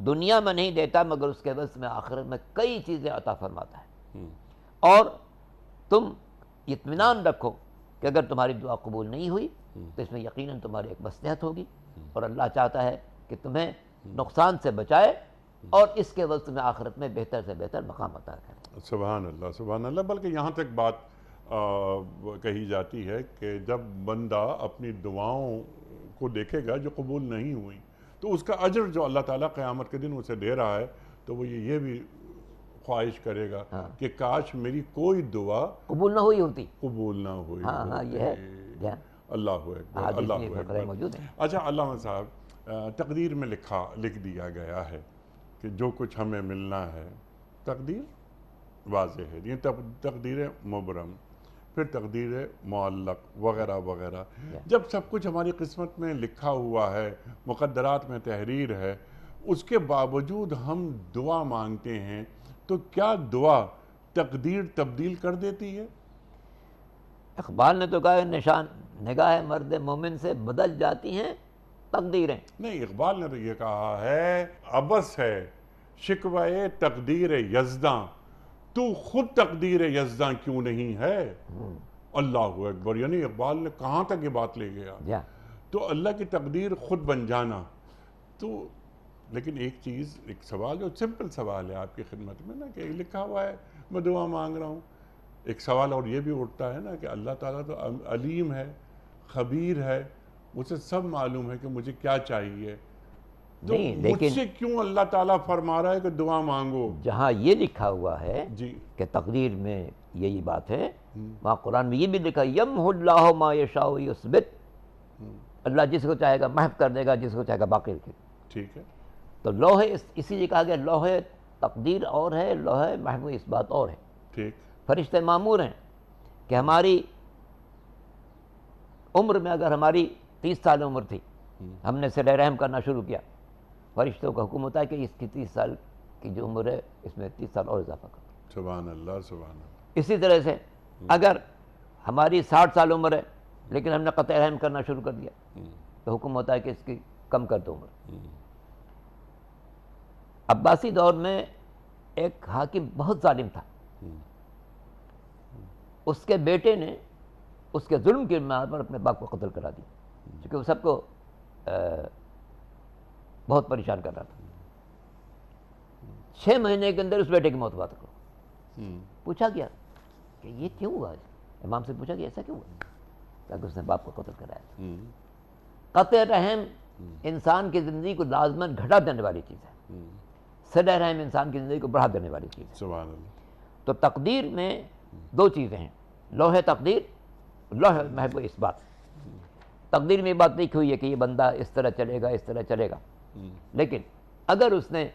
دنیا میں نہیں دیتا مگر اس کے عوض میں آخرت میں کئی چیزیں عطا فرماتا ہے، اور تم اطمینان رکھو کہ اگر تمہاری دعا قبول نہیں ہوئی تو اس میں یقیناً تمہاری ایک مصلحت ہوگی، اور اللہ چاہتا ہے کہ تمہیں نقصان سے بچائے اور اس کے عوض تمہیں آخرت میں بہتر سے بہتر مقام عطا کرے۔ سبحان اللہ، سبحان اللہ۔ بلکہ یہاں تک بات کہی جاتی ہے کہ جب بندہ اپنی دعاؤں کو دیکھے گا جو قبول نہیں ہوئی تو اس کا اجر جو اللہ تعالیٰ قیامت کے دن اسے دے رہا ہے تو وہ یہ بھی خواہش کرے گا کہ کاش میری کوئی دعا قبول نہ ہوئی ہوتی۔ قبول نہ ہوئی ہاں یہ ہے، اللہ اکبر، اللہ اکبر۔ موجود ہیں۔ اچھا علامہ صاحب، تقدیر میں لکھ دیا گیا ہے کہ جو کچھ ہمیں ملنا ہے، تقدیر واضح ہے، یہ تقدیر مبرم، پھر تقدیر معلق وغیرہ وغیرہ۔ جب سب کچھ ہماری قسمت میں لکھا ہوا ہے، مقدرات میں تحریر ہے، اس کے باوجود ہم دعا مانگتے ہیں تو کیا دعا تقدیر تبدیل کر دیتی ہے؟ اقبال نے تو کہا نشان نگاہ مرد مومن سے بدل جاتی ہیں تقدیریں۔ نہیں، اقبال نے تو یہ کہا ہے عبث ہے شکوہ تقدیر یزداں، تو خود تقدیر یزداں کیوں نہیں ہے؟ اللہ اکبر، یعنی اقبال نے کہاں تک یہ بات لے گیا؟ تو اللہ کی تقدیر خود بن جانا۔ تو لیکن ایک چیز، ایک سوال جو سمپل سوال ہے آپ کی خدمت میں نا، کہ لکھا ہوا ہے میں دعا مانگ رہا ہوں، ایک سوال اور یہ بھی اٹھتا ہے نا کہ اللہ تعالیٰ تو علیم ہے، خبیر ہے، اسے سب معلوم ہے کہ مجھے کیا چاہیے، تو مجھ سے کیوں اللہ تعالیٰ فرما رہا ہے کہ دعا مانگو؟ جہاں یہ لکھا ہوا ہے جی کہ تقدیر میں یہی بات ہے، وہاں قرآن میں یہ بھی لکھا یمحو اللہ ما یشاء یثبت، اللہ جس کو چاہے گا محو کر دے گا، جس کو چاہے گا باقی رکھے گا۔ ٹھیک ہے، تو لوح اسی لیے کہا گیا لوح تقدیر اور ہے، لوح محو اس بات اور ہے۔ ٹھیک، فرشتے معمور ہیں کہ ہماری عمر میں اگر ہماری 30 سال عمر تھی، ہم نے صلہ رحم کرنا شروع کیا، فرشتوں کا حکم ہوتا ہے کہ اس کی 30 سال کی جو عمر ہے اس میں 30 سال اور اضافہ کرو۔ سبحان اللہ، سبحان اللہ۔ اسی طرح سے اگر ہماری 60 سال عمر ہے لیکن ہم نے قطع رحم کرنا شروع کر دیا تو حکم ہوتا ہے کہ اس کی کم کر دو عمر۔ عباسی دور میں ایک حاکم بہت ظالم تھا، اس کے بیٹے نے اس کے ظلم کی بنا پر اپنے باپ کو قتل کرا دیا، کیونکہ وہ سب کو بہت پریشان کر رہا تھا. 6 مہینے کے اندر اس بیٹے کی موت ہوا تھا. پوچھا گیا کہ یہ کیوں ہوا؟ امام سے پوچھا گیا ایسا کیوں ہوا؟ تاکہ اس نے باپ کو قتل کرایا تھا. قطع رحم انسان کی زندگی کو لازماً گھٹا دینے والی چیز ہے. صلہ رحم انسان کی زندگی کو بڑھا دینے والی چیز ہے. سبحان اللہ. تو تقدیر میں 2 چیزیں ہیں، لوح تقدیر، لوح محب اس بات. تقدیر میں یہ بات لکھی ہوئی ہے کہ یہ بندہ اس طرح چلے گا، اس طرح چلے گا، لیکن اگر اس نے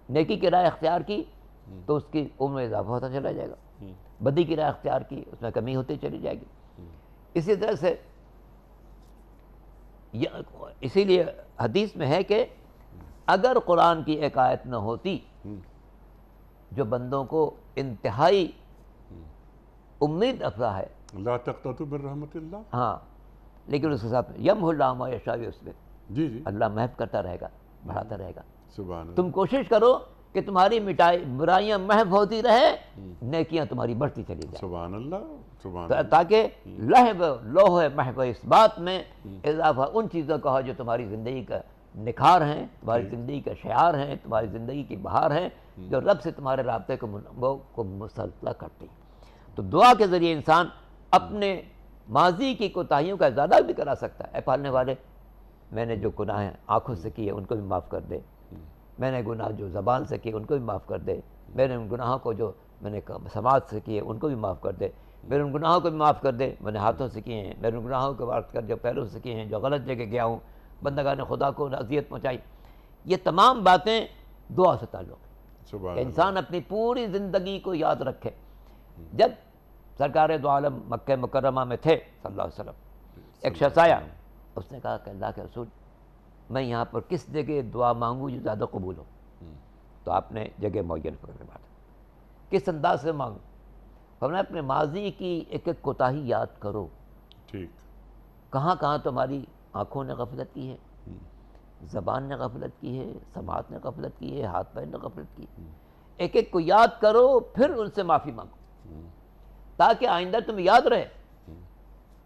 نیکی کی راہ اختیار کی تو اس کی عمر میں اضافہ ہوتا چلا جائے گا، بدی کی راہ اختیار کی اس میں کمی ہوتی چلی جائے گی. اسی طرح سے اسی لیے حدیث میں ہے کہ اگر قرآن کی ایک آیت نہ ہوتی جو بندوں کو انتہائی امید افزا ہے، لا تقنطوا من رحمت اللہ. ہاں، لیکن اس کے ساتھ یمحو اللہ ما یشاء اس میں جی جی اللہ محو کرتا رہے گا، بڑھاتا رہے گا. سبحان تم کوشش کرو کہ تمہاری برائیاں محو ہوتی رہے، نیکیاں تمہاری بڑھتی چلی جائیں. سبحان اللہ. سبحان اللہ. تاکہ لوح محو اس بات میں اضافہ ان چیزوں کا ہو جو تمہاری زندگی کا نکھار ہیں، تمہاری زندگی کا شعار ہیں، تمہاری زندگی کی بہار ہیں، جو رب سے تمہارے رابطے کو مسلسل کرتی. تو دعا کے ذریعے انسان اپنے ماضی کی کوتاہیوں کا ازالہ بھی کرا سکتا ہے. اے پالنے والے، میں نے جو گناہ آنکھوں سے کیے ان کو بھی معاف کر دے، میں نے گناہ جو زبان سے کیے ان کو بھی معاف کر دے، میں نے ان گناہوں کو جو میں نے سماعت سے کیے ان کو بھی معاف کر دے، میرے ان گناہوں کو بھی معاف کر دے میں نے ہاتھوں سے کیے ہیں، میرے ان گناہوں کو معاف کر جو پیروں سے کیے ہیں، جو غلط جگہ گیا ہوں، بندگان خدا کو اذیت پہنچائی. یہ تمام باتیں دعا سے تعلق ہے سبحان کہ اللہ. انسان اپنی پوری زندگی کو یاد رکھے. جب سرکار دو عالم مکہ مکرمہ میں تھے صلی اللہ علیہ وسلم، ایک شخص آیا، اس نے کہا کہ اللہ کے رسول، میں یہاں پر کس جگہ دعا مانگوں جو زیادہ قبول ہو؟ تو آپ نے جگہ معین کرنے بات، کس انداز سے مانگوں؟ ہم نے اپنے ماضی کی ایک ایک کوتاہی یاد کرو، ٹھیک. کہاں کہاں تمہاری آنکھوں نے غفلت کی ہے، زبان نے غفلت کی ہے، سماعت نے غفلت کی ہے، ہاتھ پیر نے غفلت کی. ایک ایک کو یاد کرو، پھر ان سے معافی مانگو تاکہ آئندہ تم یاد رہے.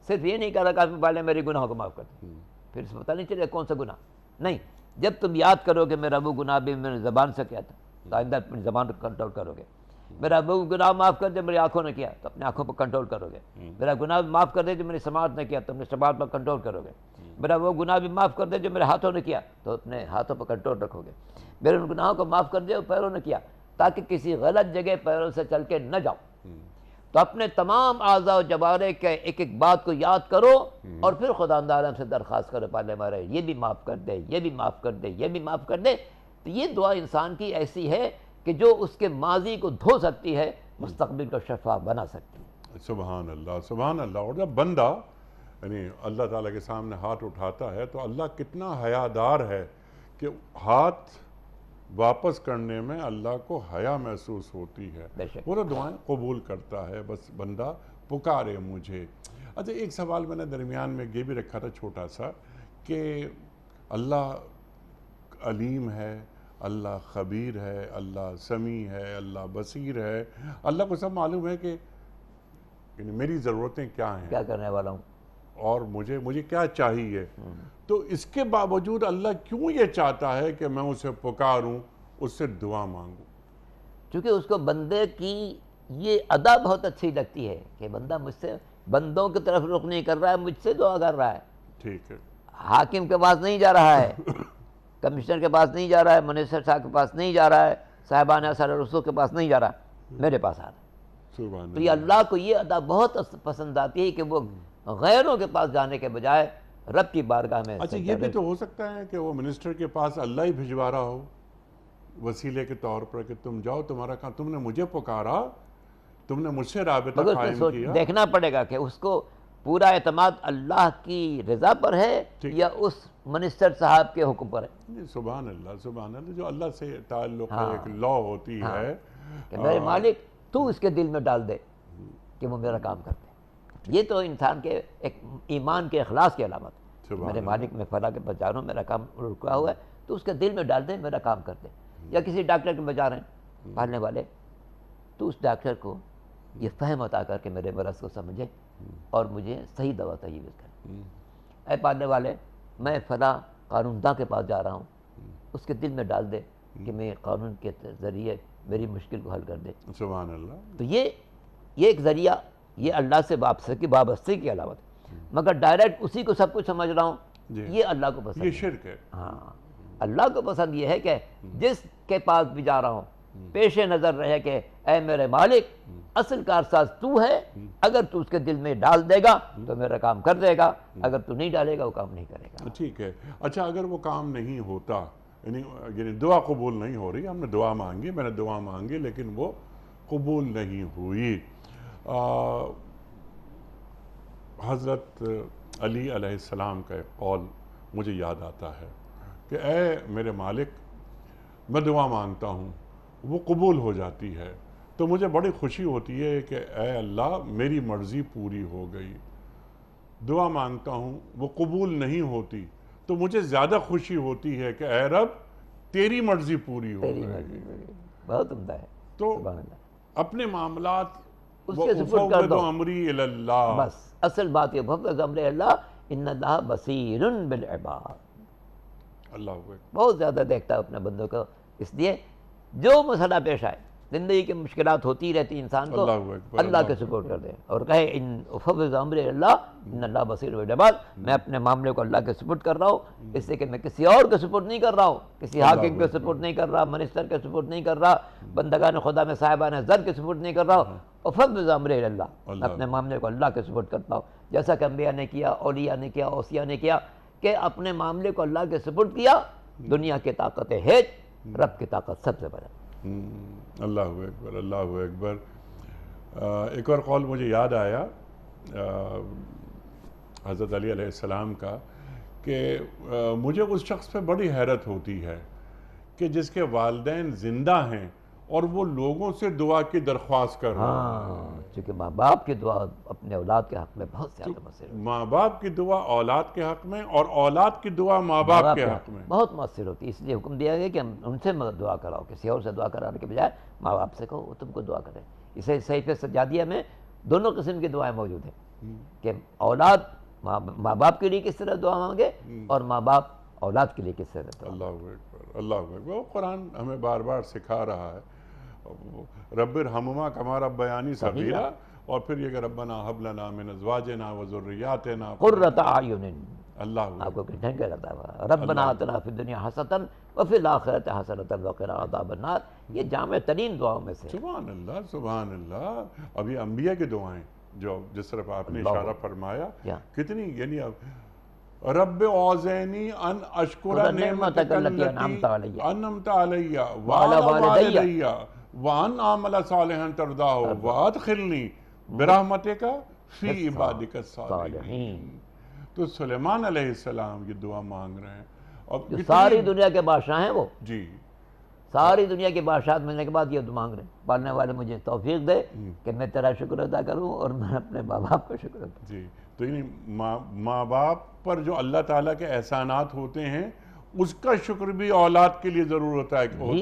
صرف یہ نہیں کہہ رہا کہ والے میرے گناہوں کو معاف کر دیں، پھر سے پتہ نہیں چلے کون سا گناہ. نہیں، جب تم یاد کرو کہ میرا وہ گناہ بھی میں نے زبان سے کیا تھا تو آئندہ اپنی زبان کو کنٹرول کرو گے. میرا وہ گناہ معاف کر دے میری آنکھوں نے کیا تو اپنی آنکھوں پر کنٹرول کرو گے. میرا گناہ بھی معاف کر دے جو میری سماعت نے کیا تو اپنے سماعت پر کنٹرول کرو گے. میرا وہ گناہ بھی معاف کر دے جو میرے ہاتھوں نے کیا تو اپنے ہاتھوں پر کنٹرول رکھو گے. میرے ان گناہوں کو معاف کر دے جو پیروں نے کیا، تاکہ کسی غلط جگہ پیروں سے چل کے نہ جاؤ. تو اپنے تمام اعضاء و جوارح کے ایک ایک بات کو یاد کرو اور پھر خداوند عالم سے درخواست کرو، پالنے والے یہ بھی معاف کر دے، یہ بھی معاف کر دے، یہ بھی معاف کر دے. تو یہ دعا انسان کی ایسی ہے کہ جو اس کے ماضی کو دھو سکتی ہے، مستقبل کو شفاف بنا سکتی ہے. سبحان اللہ. سبحان اللہ. اور جب بندہ یعنی اللہ تعالیٰ کے سامنے ہاتھ اٹھاتا ہے تو اللہ کتنا حیادار ہے کہ ہاتھ واپس کرنے میں اللہ کو حیا محسوس ہوتی ہے. بے شک. وہ تو دعائیں قبول کرتا ہے، بس بندہ پکارے مجھے. اچھا، ایک سوال میں نے درمیان میں یہ بھی رکھا تھا چھوٹا سا کہ اللہ علیم ہے، اللہ خبیر ہے، اللہ سمیع ہے، اللہ بصیر ہے، اللہ کو سب معلوم ہے کہ یعنی میری ضرورتیں کیا ہیں کیا کرنے والا ہوں اور مجھے کیا چاہیے. تو اس کے باوجود اللہ کیوں یہ چاہتا ہے کہ میں اسے پکاروں، اس سے دعا مانگوں؟ چونکہ اس کو بندے کی یہ ادا بہت اچھی لگتی ہے کہ بندہ مجھ سے بندوں کی طرف رخ نہیں کر رہا ہے، مجھ سے دعا کر رہا ہے. ٹھیک ہے. حاکم کے پاس نہیں جا رہا ہے، کمشنر کے پاس نہیں جا رہا ہے، منسٹر صاحب کے پاس نہیں جا رہا ہے، صاحبان اثر رسول کے پاس نہیں جا رہا، میرے پاس آ رہا ہے. سبحان تو یہ اللہ کو یہ ادا بہت پسند آتی ہے کہ وہ غیروں کے پاس جانے کے بجائے رب کی بارگاہ میں. اچھا، یہ بھی تو ہو سکتا ہے کہ وہ منسٹر کے پاس اللہ ہی بھجوا رہا ہو وسیلے کے طور پر کہ تم جاؤ، تمہارا کام، تم نے مجھے پکارا، تم نے مجھ سے رابطہ مگر قائم اس کو کیا. دیکھنا پڑے گا کہ اس کو پورا اعتماد اللہ کی رضا پر ہے یا اس منسٹر صاحب کے حکم پر ہے. سبحان اللہ. سبحان اللہ. جو اللہ سے تعلق ہے، ایک لا ہوتی ہے کہ میرے مالک تو اس کے دل میں ڈال دے کہ وہ میرا کام کرتے. یہ تو انسان کے ایک ایمان کے اخلاص کی علامت ہے. میرے مالک میں فلاں کے پاس جا رہا ہوں، میرا کام رکا ہوا ہے تو اس کے دل میں ڈال دے میرا کام کرتے. یا کسی ڈاکٹر کے پاس جا رہے ہیں، پالنے والے تو اس ڈاکٹر کو یہ فہم عطا کر کے میرے مرض کو سمجھے اور مجھے صحیح دوا تجویز کرے. اے پالنے والے، میں فلاں قانون داں کے پاس جا رہا ہوں، اس کے دل میں ڈال دے کہ میں قانون کے ذریعے میری مشکل کو حل کر دے. سبحان اللہ. تو یہ ایک ذریعہ، یہ اللہ سے وابستگی کی علامت ہے. مگر ڈائریکٹ اسی کو سب کچھ سمجھ رہا ہوں، یہ اللہ کو پسند یہ ہے. شرک ہے. ہاں، اللہ کو پسند یہ ہے کہ جس کے پاس بھی جا رہا ہوں پیش نظر رہے کہ اے میرے مالک، اصل کارساز تو ہے، اگر تو اس کے دل میں ڈال دے گا تو میرا کام کر دے گا، اگر تو نہیں ڈالے گا وہ کام نہیں کرے گا. ٹھیک ہے. اچھا، اگر وہ کام نہیں ہوتا، یعنی دعا قبول نہیں ہو رہی، ہم نے دعا مانگی، میں نے دعا مانگی لیکن وہ قبول نہیں ہوئی، حضرت علی علیہ السلام کا ایک قول مجھے یاد آتا ہے کہ اے میرے مالک، میں دعا مانگتا ہوں، وہ قبول ہو جاتی ہے تو مجھے بڑی خوشی ہوتی ہے کہ اے اللہ میری مرضی پوری ہو گئی. دعا مانگتا ہوں، وہ قبول نہیں ہوتی تو مجھے زیادہ خوشی ہوتی ہے کہ اے رب تیری مرضی پوری ہو گئی. بہت عمدہ ہے. تو سبحان اللہ. اپنے معاملات اس کے سپرد کر دو. امری الی اللہ. بس اصل بات یہ فوض امر اللہ، ان اللہ بصیر بالعباد. اللہ اکبر. بہت زیادہ دیکھتا ہے اپنے بندوں کو. اس لیے جو مسئلہ پیش آئے، زندگی کی مشکلات ہوتی رہتی انسان کو، اللہ اکبر. اللہ کے سپورٹ کر دے اور کہے ان فوض امر اللہ ان اللہ بصیر بالعباد. میں اپنے معاملے کو اللہ کے سپورٹ کر رہا ہوں، اس سے کہ میں کسی اور کے سپورٹ نہیں کر رہا ہوں، کسی حاکم کے سپورٹ نہیں کر رہا، منسٹر کے سپورٹ نہیں کر رہا، بندگان خدا میں صاحبان زر کے سپورٹ نہیں کر رہا ہوں. فوض امر اللہ، میں اپنے معاملے کو اللہ کے سپورٹ کرتا ہوں، جیسا کہ انبیاء نے کیا، اولیاء نے کیا، اوصیاء نے کیا، کہ اپنے معاملے کو اللہ کے سپورٹ کیا. دنیا کی طاقت ہے، رب کی طاقت سب سے بڑا. اللہ اکبر. اللہ اکبر. ایک اور قول مجھے یاد آیا حضرت علی علیہ السلام کا کہ مجھے اس شخص پہ بڑی حیرت ہوتی ہے کہ جس کے والدین زندہ ہیں اور وہ لوگوں سے دعا کی درخواست کر رہا ہے. چونکہ ماں باپ کی دعا اپنے اولاد کے حق میں بہت زیادہ مؤثر ہوتی ہے. ماں باپ کی دعا اولاد کے حق میں اور اولاد کی دعا ماں باپ کے حق میں بہت مؤثر ہوتی ہے. اس لیے حکم دیا گیا کہ ان سے دعا کراؤ، کسی اور سے دعا کرانے کے بجائے ماں باپ سے کہو وہ تم کو دعا کریں. اسے صحیفہ سجادیہ میں دونوں قسم کی دعائیں موجود ہیں کہ اولاد ماں باپ کے لیے کس طرح دعا مانگے اور ماں باپ اولاد کے لیے کس طرح دعا. اللہ اکبر. اللہ اکبر. وہ قرآن ہمیں بار بار سکھا رہا ہے، رب ارحمہما کما ربیانی صغیرا، اور پھر یہ کہ ربنا ھب لنا من ازواجنا وذریاتنا قرۃ اعین. اللہ آپ کو کہتے ہیں ربنا آتنا فی الدنیا حسنۃ وفی الآخرۃ حسنۃ وقنا عذاب النار. یہ جامع ترین دعاؤں میں سے. سبحان اللہ. سبحان اللہ. اب یہ انبیاء کی دعائیں جو جس طرف آپ نے اشارہ فرمایا، کتنی، یعنی رب اوزعنی ان اشکر نعمتک التی انعمت علی وعلی والدی وان اعمل صالحا ترضاہ وادخلنی برحمتک فی عبادک الصالحین. تو سلیمان علیہ السلام یہ دعا مانگ رہے ہیں اور ساری دنیا کے بادشاہ ہیں وہ. جی، ساری دنیا کے بادشاہت ملنے کے بعد یہ دعا مانگ رہے ہیں، پالنے والے مجھے توفیق دے کہ میں تیرا شکر ادا کروں اور میں اپنے ماں باپ کا شکر ادا کروں. جی. تو یعنی ماں باپ پر جو اللہ تعالیٰ کے احسانات ہوتے ہیں اس کا شکر بھی اولاد کے لیے ضرور ہوتا ہے کہ وہ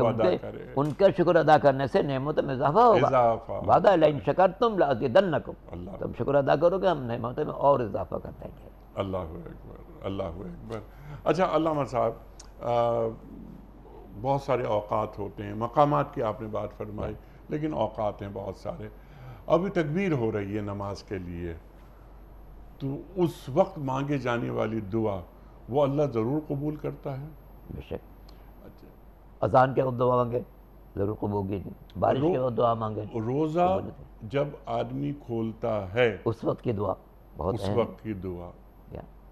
ادا کرے. ان کا شکر ادا کرنے سے نعمتوں میں اضافہ ہوگا. وعدہ لئن شکرتم لازیدنکم. تم شکر ادا کرو گے ہم نعمتوں میں اور اضافہ کر دیں گے. اللہ اکبر. اللہ اکبر. اچھا علامہ صاحب، بہت سارے اوقات ہوتے ہیں، مقامات کی آپ نے بات فرمائی، لیکن اوقات ہیں بہت سارے. ابھی تکبیر ہو رہی ہے نماز کے لیے، تو اس وقت مانگے جانے والی دعا وہ اللہ ضرور قبول کرتا ہے. بے شک. اذان کے وقت دعا مانگے ضرور قبول ہوگی. بارش کے وقت دعا مانگے. روزہ جب آدمی کھولتا ہے اس وقت کی دعا بہت اس وقت کی دعا.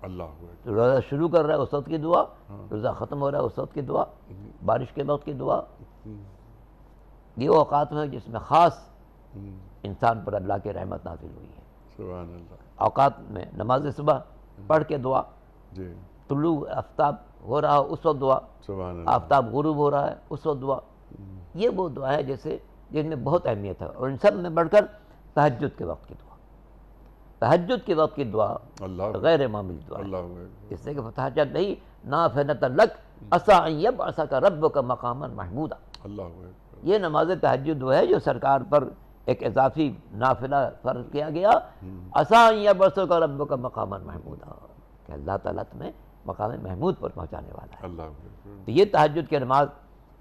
اللہ اکبر. روزہ شروع کر رہا ہے اس وقت کی دعا، روزہ ختم ہو رہا ہے اس وقت کی دعا، بارش کے وقت کی دعا. یہ اوقات ہیں جس میں خاص انسان پر اللہ کی رحمت نازل ہوئی ہے. سبحان اللہ. اوقات میں نماز صبح پڑھ کے دعا، جی، طلوع آفتاب ہو رہا ہے اس وقت دعا، سبحان اللہ. آفتاب غروب ہو رہا ہے اس وقت دعا. یہ وہ دعا ہے جن میں بہت اہمیت ہے، اور ان سب میں بڑھ کر تہجد کے وقت کی دعا. تہجد کے وقت کی دعا غیر معمولی دعا ہے. اس سے کہ تہجد نہیں نافلۃ لک عسیٰ ان یبعثک ربک مقاما محمودا. یہ نماز تہجد وہ ہے جو سرکار پر ایک اضافی نافلہ فرض کیا گیا. عسیٰ ان یبعثک ربک مقاما محمودا، کہ اللہ تعالیٰ تمہیں مقام محمود پر پہنچانے والا ہے۔ اللہ اکبر۔ تو یہ تہجد کی نماز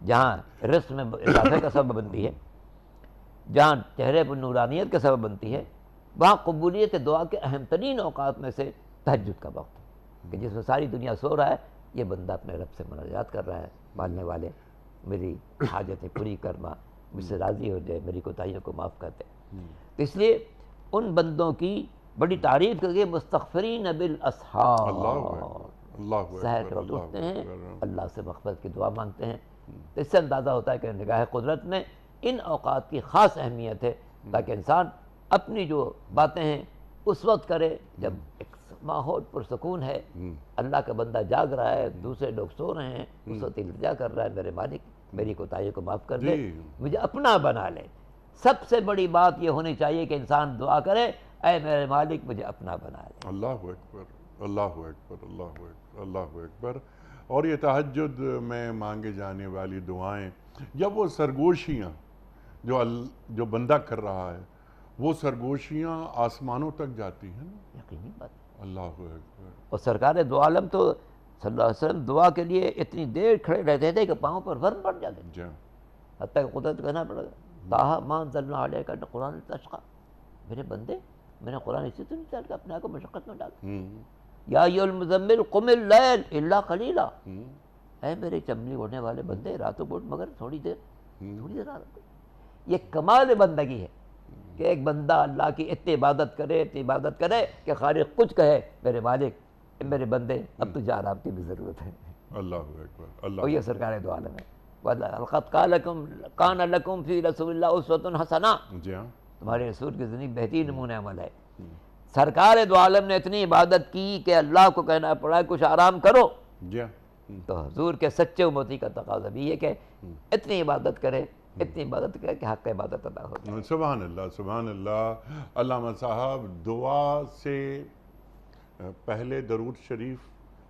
جہاں رزق میں اضافے کا سبب بنتی ہے، جہاں چہرے پر نورانیت کا سبب بنتی ہے، وہاں قبولیت دعا کے اہم ترین اوقات میں سے تہجد کا وقت ہے کہ جس میں ساری دنیا سو رہا ہے، یہ بندہ اپنے رب سے مناجات کر رہا ہے، ماننے والے میری حاجتیں پوری کرنا، مجھ سے راضی ہو جائے، میری کوتاہیوں کو معاف کر دے۔ تو اس لیے ان بندوں کی بڑی تعریف کر کے مستغفرین بالاسحار، اللہ سحر اکبر، کے وقت اللہ اٹھتے ہیں، اکبر۔ اللہ سے مغفرت کی دعا مانگتے ہیں۔ تو اس سے اندازہ ہوتا ہے کہ نگاہ قدرت میں ان اوقات کی خاص اہمیت ہے تاکہ انسان اپنی جو باتیں ہیں اس وقت کرے جب ایک ماحول پرسکون ہے، اللہ کا بندہ جاگ رہا ہے، دوسرے لوگ سو رہے ہیں، اس وقت التجا کر رہا ہے میرے مالک میری کوتاہیوں کو معاف کر دے، مجھے اپنا بنا لے۔ سب سے بڑی بات یہ ہونی چاہیے کہ انسان دعا کرے، اے میرے مالک مجھے اپنا بنا لے۔ اللہ اکبر، اللہ اکبر، اللہ اکبر، اللہ اکبر۔ اور یہ تہجد میں مانگے جانے والی دعائیں یا وہ سرگوشیاں جو بندہ کر رہا ہے، وہ سرگوشیاں آسمانوں تک جاتی ہیں نا۔ یقینی بات ہے۔ اللہ اکبر۔ اور سرکار دو عالم تو صلی اللہ علیہ وسلم دعا کے لیے اتنی دیر کھڑے رہتے تھے کہ پاؤں پر ورم پڑ جاتے تھے، جی حتیٰ کہ قدرت کہنا پڑا تاہا ما انزلنا علیک قرآن تشقی، میرے بندے میں نے قرآن اسی تو نہیں چل کے اپنے آپ کو مشقت میں ڈال، یا ایھا المزمل قم اللیل الا قلیلا، اے میرے چمڑی اوڑھنے والے بندے راتوں کو اٹھ مگر تھوڑی دیر آرام کر۔ یہ کمال بندگی ہے کہ ایک بندہ اللہ کی اتنی عبادت کرے کہ خالق کچھ کہے میرے مالک میرے بندے اب تجھے آرام کی بھی ضرورت ہے۔ اللہ اکبر، اللہ اور یہ سرکار دو عالم ہے۔ وَلَقَدْ كَانَ لَكُمْ فِي رَسُولِ اللَّهِ أُسْوَةٌ حَسَنَةٌ، جی ہاں، تمہارے رسول کی زندگی بہترین نمونہ عمل ہے۔ سرکار دو عالم نے اتنی عبادت کی کہ اللہ کو کہنا پڑا کچھ آرام کرو، جی ہاں، تو حضور کے سچے امتی کا تقاضا بھی یہ کہ اتنی عبادت کرے کہ حق عبادت ادا ہو جائے۔ سبحان اللہ، سبحان اللہ۔ علامہ صاحب، دعا سے پہلے درود شریف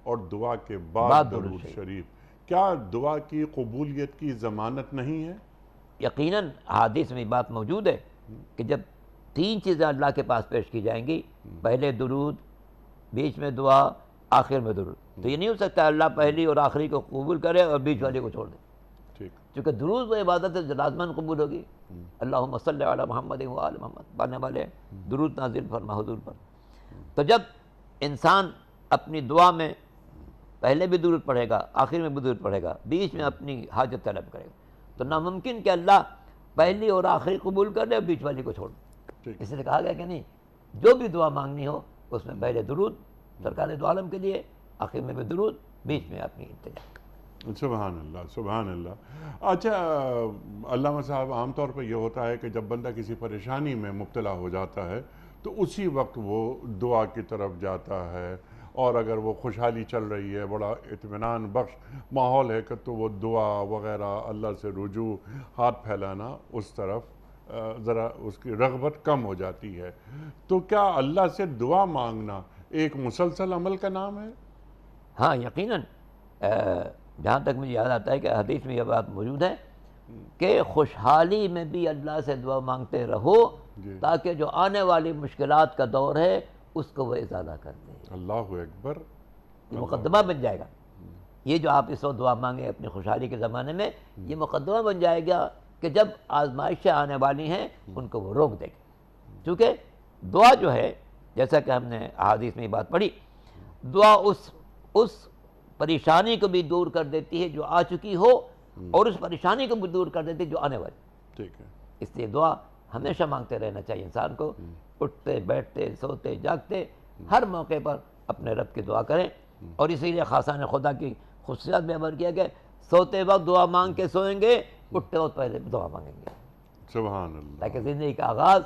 اور دعا کے بعد درود شریف، کیا دعا کی قبولیت کی ضمانت نہیں ہے؟ یقیناً حدیث میں بات موجود ہے کہ جب تین چیزیں اللہ کے پاس پیش کی جائیں گی، پہلے درود، بیچ میں دعا، آخر میں درود، تو یہ نہیں ہو سکتا اللہ پہلی اور آخری کو قبول کرے اور بیچ والے کو چھوڑ دے، چونکہ درود وہ عبادت ہے جو لازماً قبول ہوگی۔ اللہم صلی علی محمد و آل محمد، پڑھنے والے درود نازل فرما حضور پر۔ تو جب انسان اپنی دعا میں پہلے بھی درود پڑھے گا، آخر میں بھی درود پڑھے گا، بیچ میں اپنی حاجت طلب کرے گا، تو ناممکن کہ اللہ پہلی اور آخری قبول کر لے اور بیچ والی کو چھوڑ دے۔ اس لیے کہا گیا کہ نہیں، جو بھی دعا مانگنی ہو اس میں پہلے درود سرکار دو عالم کے لیے، آخر میں بھی درود، بیچ میں اپنی التجا۔ سبحان اللہ، سبحان اللہ۔ اچھا علامہ صاحب، عام طور پہ یہ ہوتا ہے کہ جب بندہ کسی پریشانی میں مبتلا ہو جاتا ہے تو اسی وقت وہ دعا کی طرف جاتا ہے، اور اگر وہ خوشحالی چل رہی ہے، بڑا اطمینان بخش ماحول ہے کہ تو وہ دعا وغیرہ، اللہ سے رجوع، ہاتھ پھیلانا، اس طرف ذرا اس کی رغبت کم ہو جاتی ہے۔ تو کیا اللہ سے دعا مانگنا ایک مسلسل عمل کا نام ہے؟ ہاں یقیناً، جہاں تک مجھے یاد آتا ہے کہ حدیث میں یہ بات موجود ہے کہ خوشحالی میں بھی اللہ سے دعا مانگتے رہو تاکہ جو آنے والی مشکلات کا دور ہے اس کو وہ ازالہ کر دے۔ اللہ اکبر، یہ مقدمہ بن جائے گا، یہ جو آپ اس وقت دعا مانگیں اپنی خوشحالی کے زمانے میں، یہ مقدمہ بن جائے گا کہ جب آزمائشیں آنے والی ہیں ان کو وہ روک دے گا۔ چونکہ دعا جو ہے، جیسا کہ ہم نے احادیث میں یہ بات پڑھی، دعا اس پریشانی کو بھی دور کر دیتی ہے جو آ چکی ہو، اور اس پریشانی کو بھی دور کر دیتی ہے جو آنے والی۔ ٹھیک ہے۔ اس لیے دعا ہمیشہ مانگتے رہنا چاہیے انسان کو، اٹھتے بیٹھتے سوتے جاگتے ہر موقع پر اپنے رب کی دعا کریں۔ اور اسی لیے خاصان خدا کی خصوصیات میں عمل کیا کہ سوتے وقت دعا مانگ کے سوئیں گے، اٹھتے وقت پہلے دعا مانگیں گے، سبحان اللہ، تاکہ زندگی کا آغاز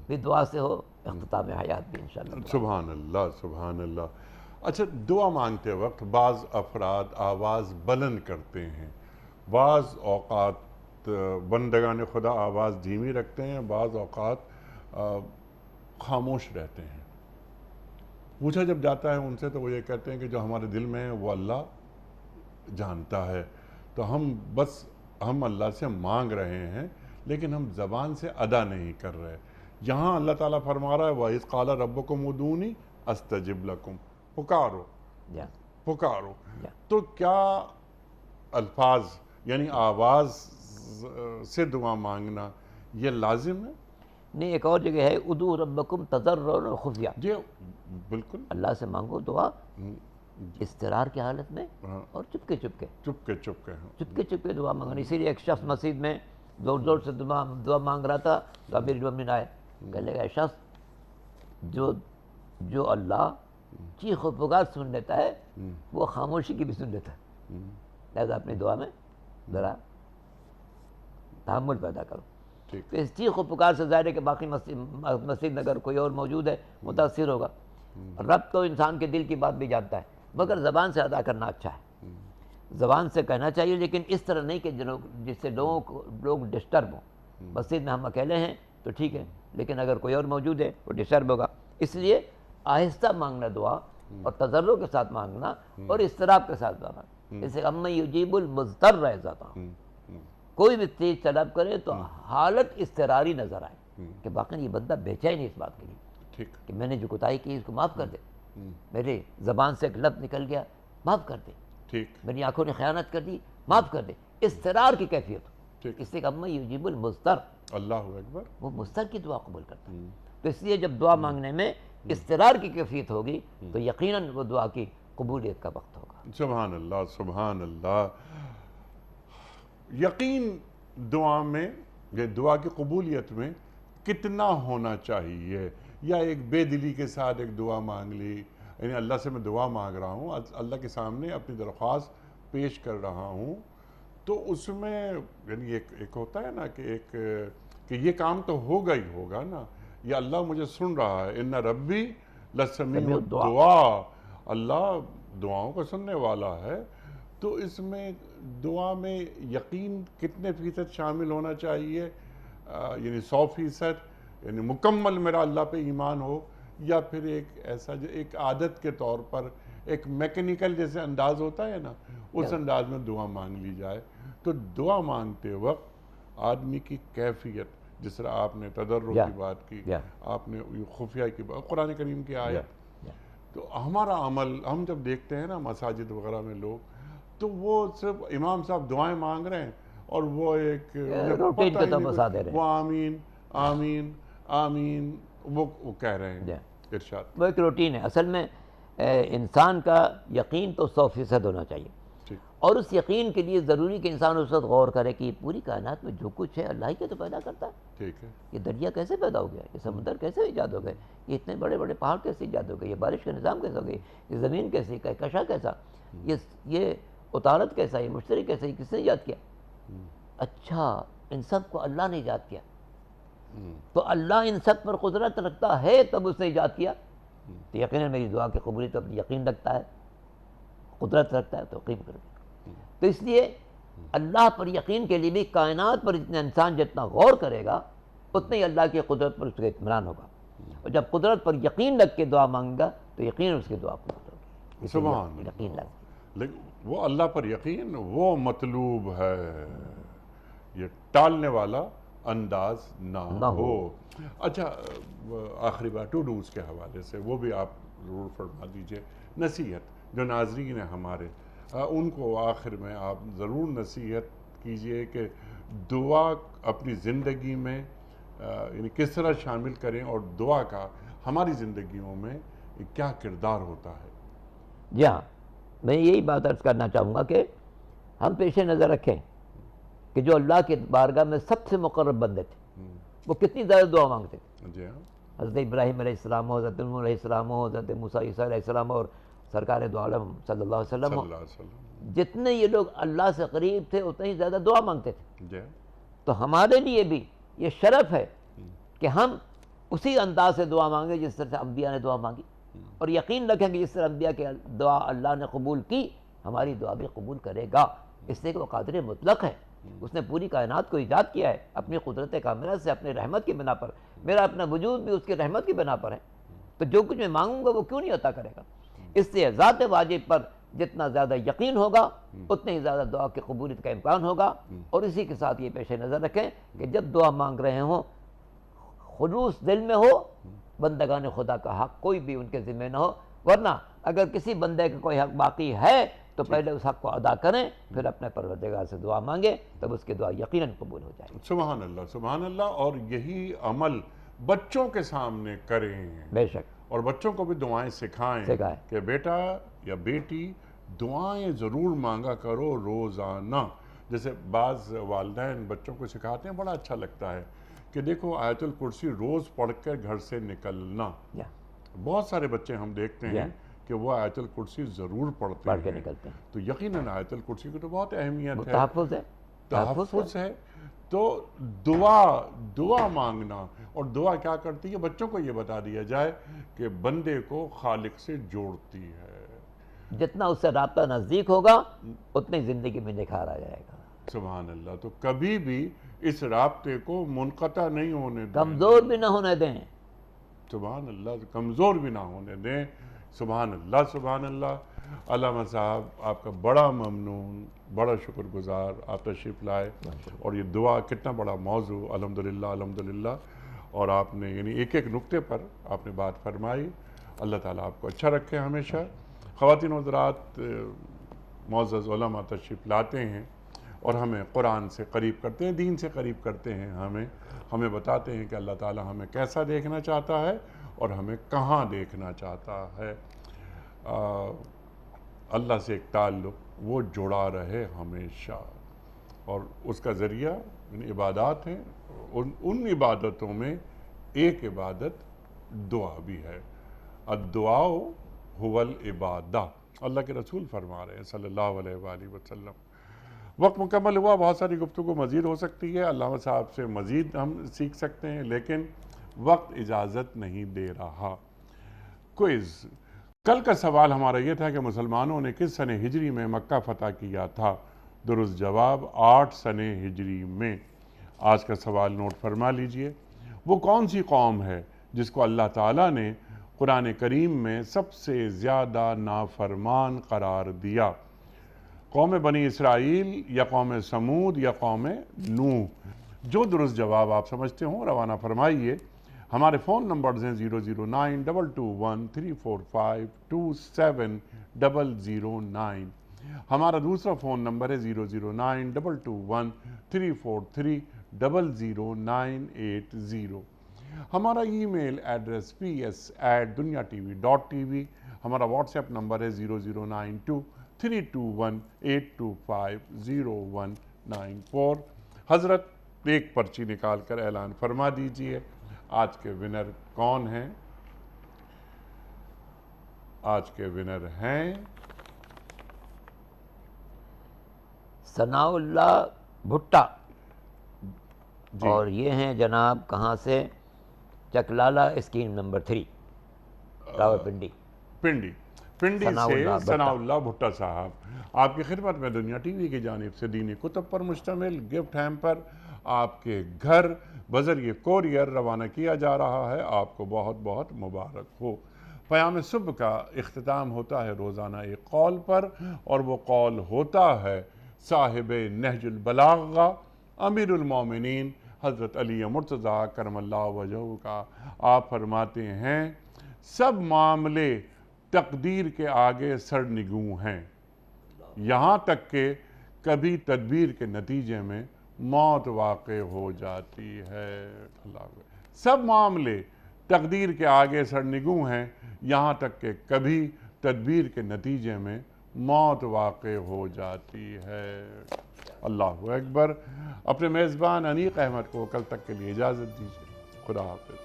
بھی دعا سے ہو، اختتام حیات بھی انشاءاللہ۔ سبحان اللہ، سبحان اللہ۔ اچھا، دعا مانگتے وقت بعض افراد آواز بلند کرتے ہیں، بعض اوقات بندگان خدا آواز دھیمی رکھتے ہیں، بعض اوقات خاموش رہتے ہیں۔ پوچھا جب جاتا ہے ان سے تو وہ یہ کہتے ہیں کہ جو ہمارے دل میں ہے وہ اللہ جانتا ہے، تو ہم اللہ سے مانگ رہے ہیں لیکن ہم زبان سے ادا نہیں کر رہے۔ یہاں اللہ تعالیٰ فرما رہا ہے وَإِذْ قَالَ رَبُّكُمْ ادْعُونِي أَسْتَجِبْ لَكُمْ، پکارو، پکارو. یا تو کیا الفاظ یعنی آواز سے دعا مانگنا یہ لازم ہے؟ نہیں، ایک اور جگہ ہے ادعوا ربکم تضرعا وخفیہ، جی بالکل. اللہ سے مانگو دعا ہم، استقرار کی حالت میں ہاں، اور چپکے چپکے چپ کے چپکے چپکے دعا مانگنا. اسی لیے ایک شخص مسجد میں زور زور سے دعا مانگ رہا تھا تو امیر المومنین آئے، کہنے لگا شخص جو اللہ چیخ و پکار سن لیتا ہے وہ خاموشی کی بھی سن لیتا ہے، لہذا اپنی دعا میں ذرا تحمل پیدا کرو. ٹھیک. تو اس چیخ و پکار سے ظاہر ہے کہ باقی مسجد میں اگر کوئی اور موجود ہے متاثر ہوگا. رب تو انسان کے دل کی بات بھی جانتا ہے، مگر زبان سے ادا کرنا اچھا ہے، زبان سے کہنا چاہیے، لیکن اس طرح نہیں کہ جس سے لوگ ڈسٹرب ہوں. مسجد میں ہم اکیلے ہیں تو ٹھیک ہے، لیکن اگر کوئی اور موجود ہے وہ ڈسٹرب ہوگا. اس لیے آہستہ مانگنا دعا اور تضرع کے ساتھ مانگنا اور اضطراب کے ساتھ مانگنا. اسے اما یجیب المضطر اذا دعا، کوئی بھی چیز طلب کرے تو حالت اضطراری نظر آئے کہ باقی یہ بندہ بے چین ہے اس بات کے لیے ٹھیک. کہ میں نے جو کوتاہی کی اس کو معاف کر دے، میرے زبان سے ایک لفظ نکل گیا معاف کر دے، ٹھیک. میری آنکھوں نے خیانت کر دی معاف کر دے. اضطرار کی کیفیت ٹھیک. اس سے اما یجیب المضطر، اللہ اکبر. وہ مضطر کی دعا قبول کرتا ہے. تو اس لیے جب دعا مانگنے میں اضطرار کی کیفیت ہوگی تو یقیناً وہ دعا کی قبولیت کا وقت ہوگا. سبحان اللہ سبحان اللہ. یقین دعا میں یہ دعا کی قبولیت میں کتنا ہونا چاہیے؟ یا ایک بے دلی کے ساتھ ایک دعا مانگ لی، یعنی اللہ سے میں دعا مانگ رہا ہوں، اللہ کے سامنے اپنی درخواست پیش کر رہا ہوں، تو اس میں یعنی ایک ہوتا ہے نا کہ یہ کام تو ہوگا ہی ہوگا نا، یا اللہ مجھے سن رہا ہے، ان ربی لسمیع الدعا، اللہ دعاؤں کو سننے والا ہے. تو اس میں دعا میں یقین کتنے فیصد شامل ہونا چاہیے؟ یعنی 100% یعنی مکمل میرا اللہ پہ ایمان ہو، یا پھر ایک ایسا ایک عادت کے طور پر ایک میکینیکل جیسے انداز ہوتا ہے نا، اس انداز میں دعا مانگ لی جائے. تو دعا مانگتے وقت آدمی کی کیفیت، جس طرح آپ نے تضرع کی بات کی، آپ نے خفیہ کی بات، قرآن کریم کی آیت، تو ہمارا عمل ہم جب دیکھتے ہیں نا مساجد وغیرہ میں لوگ، تو وہ صرف امام صاحب دعائیں مانگ رہے ہیں اور وہ ایک روٹین کے طور پر ساتھ دے رہے ہیں، وہ آمین آمین آمین وہ کہہ رہے ہیں. ارشاد. وہ ایک روٹین ہے. اصل میں انسان کا یقین تو 100% ہونا چاہیے، اور اس یقین کے لیے ضروری کہ انسان اس وقت غور کرے کہ یہ پوری کائنات میں جو کچھ ہے اللہ ہی کے تو پیدا کرتا ہے. ٹھیک ہے. یہ دریا کیسے پیدا ہو گیا، یہ سمندر کیسے ایجاد ہو گئے، یہ اتنے بڑے بڑے پہاڑ کیسے ایجاد ہو گئے، یہ بارش کا نظام کیسے ہو گئی، یہ زمین کیسی، کہکشاں کیسا، یہ اتارت کیسا، یہ مشتری کیسا، یہ کس نے ایجاد کیا؟ اچھا، ان سب کو اللہ نے ایجاد کیا، تو اللہ ان سب پر قدرت رکھتا ہے تب اس نے ایجاد کیا، تو یقیناً میری دعا کی قبولیت پر یقین رکھتا ہے، قدرت رکھتا ہے تو یقین کر دے. تو اس لیے اللہ پر یقین کے لیے بھی کائنات پر جتنا انسان جتنا غور کرے گا اتنے ہی اللہ کی قدرت پر اس کا اطمینان ہوگا، اور جب قدرت پر یقین رکھ کے دعا مانگے گا تو یقین اس کی دعا قبول ہوگی. سبحان اللہ. یقین لازم. لیکن وہ اللہ پر یقین وہ مطلوب ہے، یہ ٹالنے والا انداز نہ ہو. اچھا، آخری بات ٹو ڈوز کے حوالے سے وہ بھی آپ ضرور فرما دیجئے. نصیحت جو ناظرین ہیں ہمارے، ان کو آخر میں آپ ضرور نصیحت کیجئے کہ دعا اپنی زندگی میں یعنی کس طرح شامل کریں، اور دعا کا ہماری زندگیوں میں کیا کردار ہوتا ہے. جی ہاں، میں یہی بات عرض کرنا چاہوں گا کہ ہم پیش نظر رکھیں کہ جو اللہ کے بارگاہ میں سب سے مقرب بندے تھے وہ کتنی زیادہ دعا مانگتے تھے. جی ہاں. حضرت ابراہیم علیہ السلام ہو، حضرت نوح علیہ السلام ہو، حضرت موسیٰ عیسیٰ علیہ السلام اور سرکار دو عالم صلی اللہ علیہ وسلم ہو، جتنے یہ لوگ اللہ سے قریب تھے اتنے ہی زیادہ دعا مانگتے تھے. جی. تو ہمارے لیے بھی یہ شرف ہے کہ ہم اسی انداز سے دعا مانگیں جس طرح سے انبیاء نے دعا مانگی، اور یقین رکھیں کہ جس طرح انبیاء کی دعا اللہ نے قبول کی ہماری دعا بھی قبول کرے گا، اس لیے کہ وہ قادر مطلق ہے. اس نے پوری کائنات کو ایجاد کیا ہے اپنی قدرت کاملہ سے، اپنی رحمت کی بنا پر. میرا اپنا وجود بھی اس کی رحمت کی بنا پر ہے، تو جو کچھ میں مانگوں گا وہ کیوں نہیں عطا کرے گا. اس لیے ذات واجب پر جتنا زیادہ یقین ہوگا اتنے ہی زیادہ دعا کی قبولیت کا امکان ہوگا. اور اسی کے ساتھ یہ پیش نظر رکھیں کہ جب دعا مانگ رہے ہوں خلوص دل میں ہو، بندگان خدا کا حق کوئی بھی ان کے ذمہ نہ ہو، ورنہ اگر کسی بندے کا کوئی حق باقی ہے تو پہلے اس حق کو ادا کریں، پھر اپنے پروردگار سے دعا مانگیں، تب اس کی دعا یقیناً قبول ہو جائے گی۔ سبحان اللہ، سبحان اللہ۔ اور یہی عمل بچوں کے سامنے کریں، بے شک اور بچوں کو بھی دعائیں سکھائیں کہ بیٹا یا بیٹی دعائیں ضرور مانگا کرو روزانہ۔ جیسے بعض والدین بچوں کو سکھاتے ہیں، بڑا اچھا لگتا ہے کہ دیکھو آیت الکرسی روز پڑھ کر گھر سے نکلنا۔ بہت سارے بچے ہم دیکھتے ہیں کہ وہ آیت الکرسی ضرور پڑھتے ہیں، نکلتے ہیں، تو یقیناً آیت الکرسی کی تو بہت اہمیت ہے، تحفظ ہے۔ تو دعا مانگنا، اور دعا کیا کرتی ہے؟ بچوں کو یہ بتا دیا جائے کہ بندے کو خالق سے جوڑتی ہے۔ جتنا اس سے رابطہ نزدیک ہوگا اتنی زندگی میں نکھار آ جائے گا۔ سبحان اللہ۔ تو کبھی بھی اس رابطے کو منقطع نہیں ہونے دیں، کمزور بھی نہ ہونے دیں۔ سبحان اللہ، کمزور بھی نہ ہونے دیں۔ سبحان اللہ، سبحان اللہ۔ علامہ صاحب آپ کا بڑا ممنون، بڑا شکر گزار، آپ تشریف لائے، اور یہ دعا کتنا بڑا موضوع، الحمدللہ الحمدللہ، اور آپ نے یعنی ایک ایک نقطے پر آپ نے بات فرمائی۔ اللہ تعالیٰ آپ کو اچھا رکھے ہمیشہ۔ خواتین و حضرات، معزز علماء تشریف لاتے ہیں اور ہمیں قرآن سے قریب کرتے ہیں، دین سے قریب کرتے ہیں، ہمیں بتاتے ہیں کہ اللہ تعالیٰ ہمیں کیسا دیکھنا چاہتا ہے اور ہمیں کہاں دیکھنا چاہتا ہے۔ اللہ سے ایک تعلق وہ جڑا رہے ہمیشہ، اور اس کا ذریعہ عبادات ہیں۔ ان عبادتوں میں ایک عبادت دعا بھی ہے۔ الدعاء هو العبادہ، اللہ کے رسول فرما رہے ہیں صلی اللہ علیہ وآلہ وسلم۔ وقت مکمل ہوا، بہت ساری گفتگو مزید ہو سکتی ہے، علامہ صاحب سے مزید ہم سیکھ سکتے ہیں، لیکن وقت اجازت نہیں دے رہا۔ کوئز، کل کا سوال ہمارا یہ تھا کہ مسلمانوں نے کس سنہ ہجری میں مکہ فتح کیا تھا؟ درست جواب 8 سنہ ہجری میں۔ آج کا سوال نوٹ فرما لیجئے۔ وہ کون سی قوم ہے جس کو اللہ تعالیٰ نے قرآن کریم میں سب سے زیادہ نافرمان قرار دیا؟ قوم بنی اسرائیل، یا قوم سمود، یا قوم نوح؟ جو درست جواب آپ سمجھتے ہوں روانہ فرمائیے۔ ہمارے فون نمبرز ہیں 009221345270009۔ ہمارا دوسرا فون نمبر ہے 009221343000980۔ ہمارا ای میل ایڈریس ps@duniatv.tv۔ ہمارا واٹس ایپ نمبر ہے 009232850194۔ حضرت ایک پرچی نکال کر اعلان فرما دیجئے، آج کے ونر کون ہیں؟ آج کے ونر ہیں ثناء اللہ بھٹا، اور یہ ہیں جناب کہاں سے؟ چکلالہ اسکیم نمبر 3، راولپنڈی، پنڈی سے ثناء اللہ بھٹا صاحب۔ آپ کی خدمت میں دنیا ٹی وی کی جانب سے دینی کتب پر مشتمل گفٹ ہیمپر آپ کے گھر بذریعہ کوریئر روانہ کیا جا رہا ہے۔ آپ کو بہت بہت مبارک ہو۔ پیام صبح کا اختتام ہوتا ہے روزانہ ایک قول پر، اور وہ قول ہوتا ہے صاحب نہج البلاغہ امیر المومنین حضرت علی مرتضیٰ کرم اللہ وجہہ کا۔ آپ فرماتے ہیں سب معاملے تقدیر کے آگے سرنگوں ہیں، یہاں تک کہ کبھی تدبیر کے نتیجے میں موت واقع ہو جاتی ہے۔ سب معاملے تقدیر کے آگے سرنگوں ہیں، یہاں تک کہ کبھی تدبیر کے نتیجے میں موت واقع ہو جاتی ہے۔ اللہ اکبر۔ اپنے میزبان انیق احمد کو کل تک کے لیے اجازت دیجیے۔ خدا حافظ۔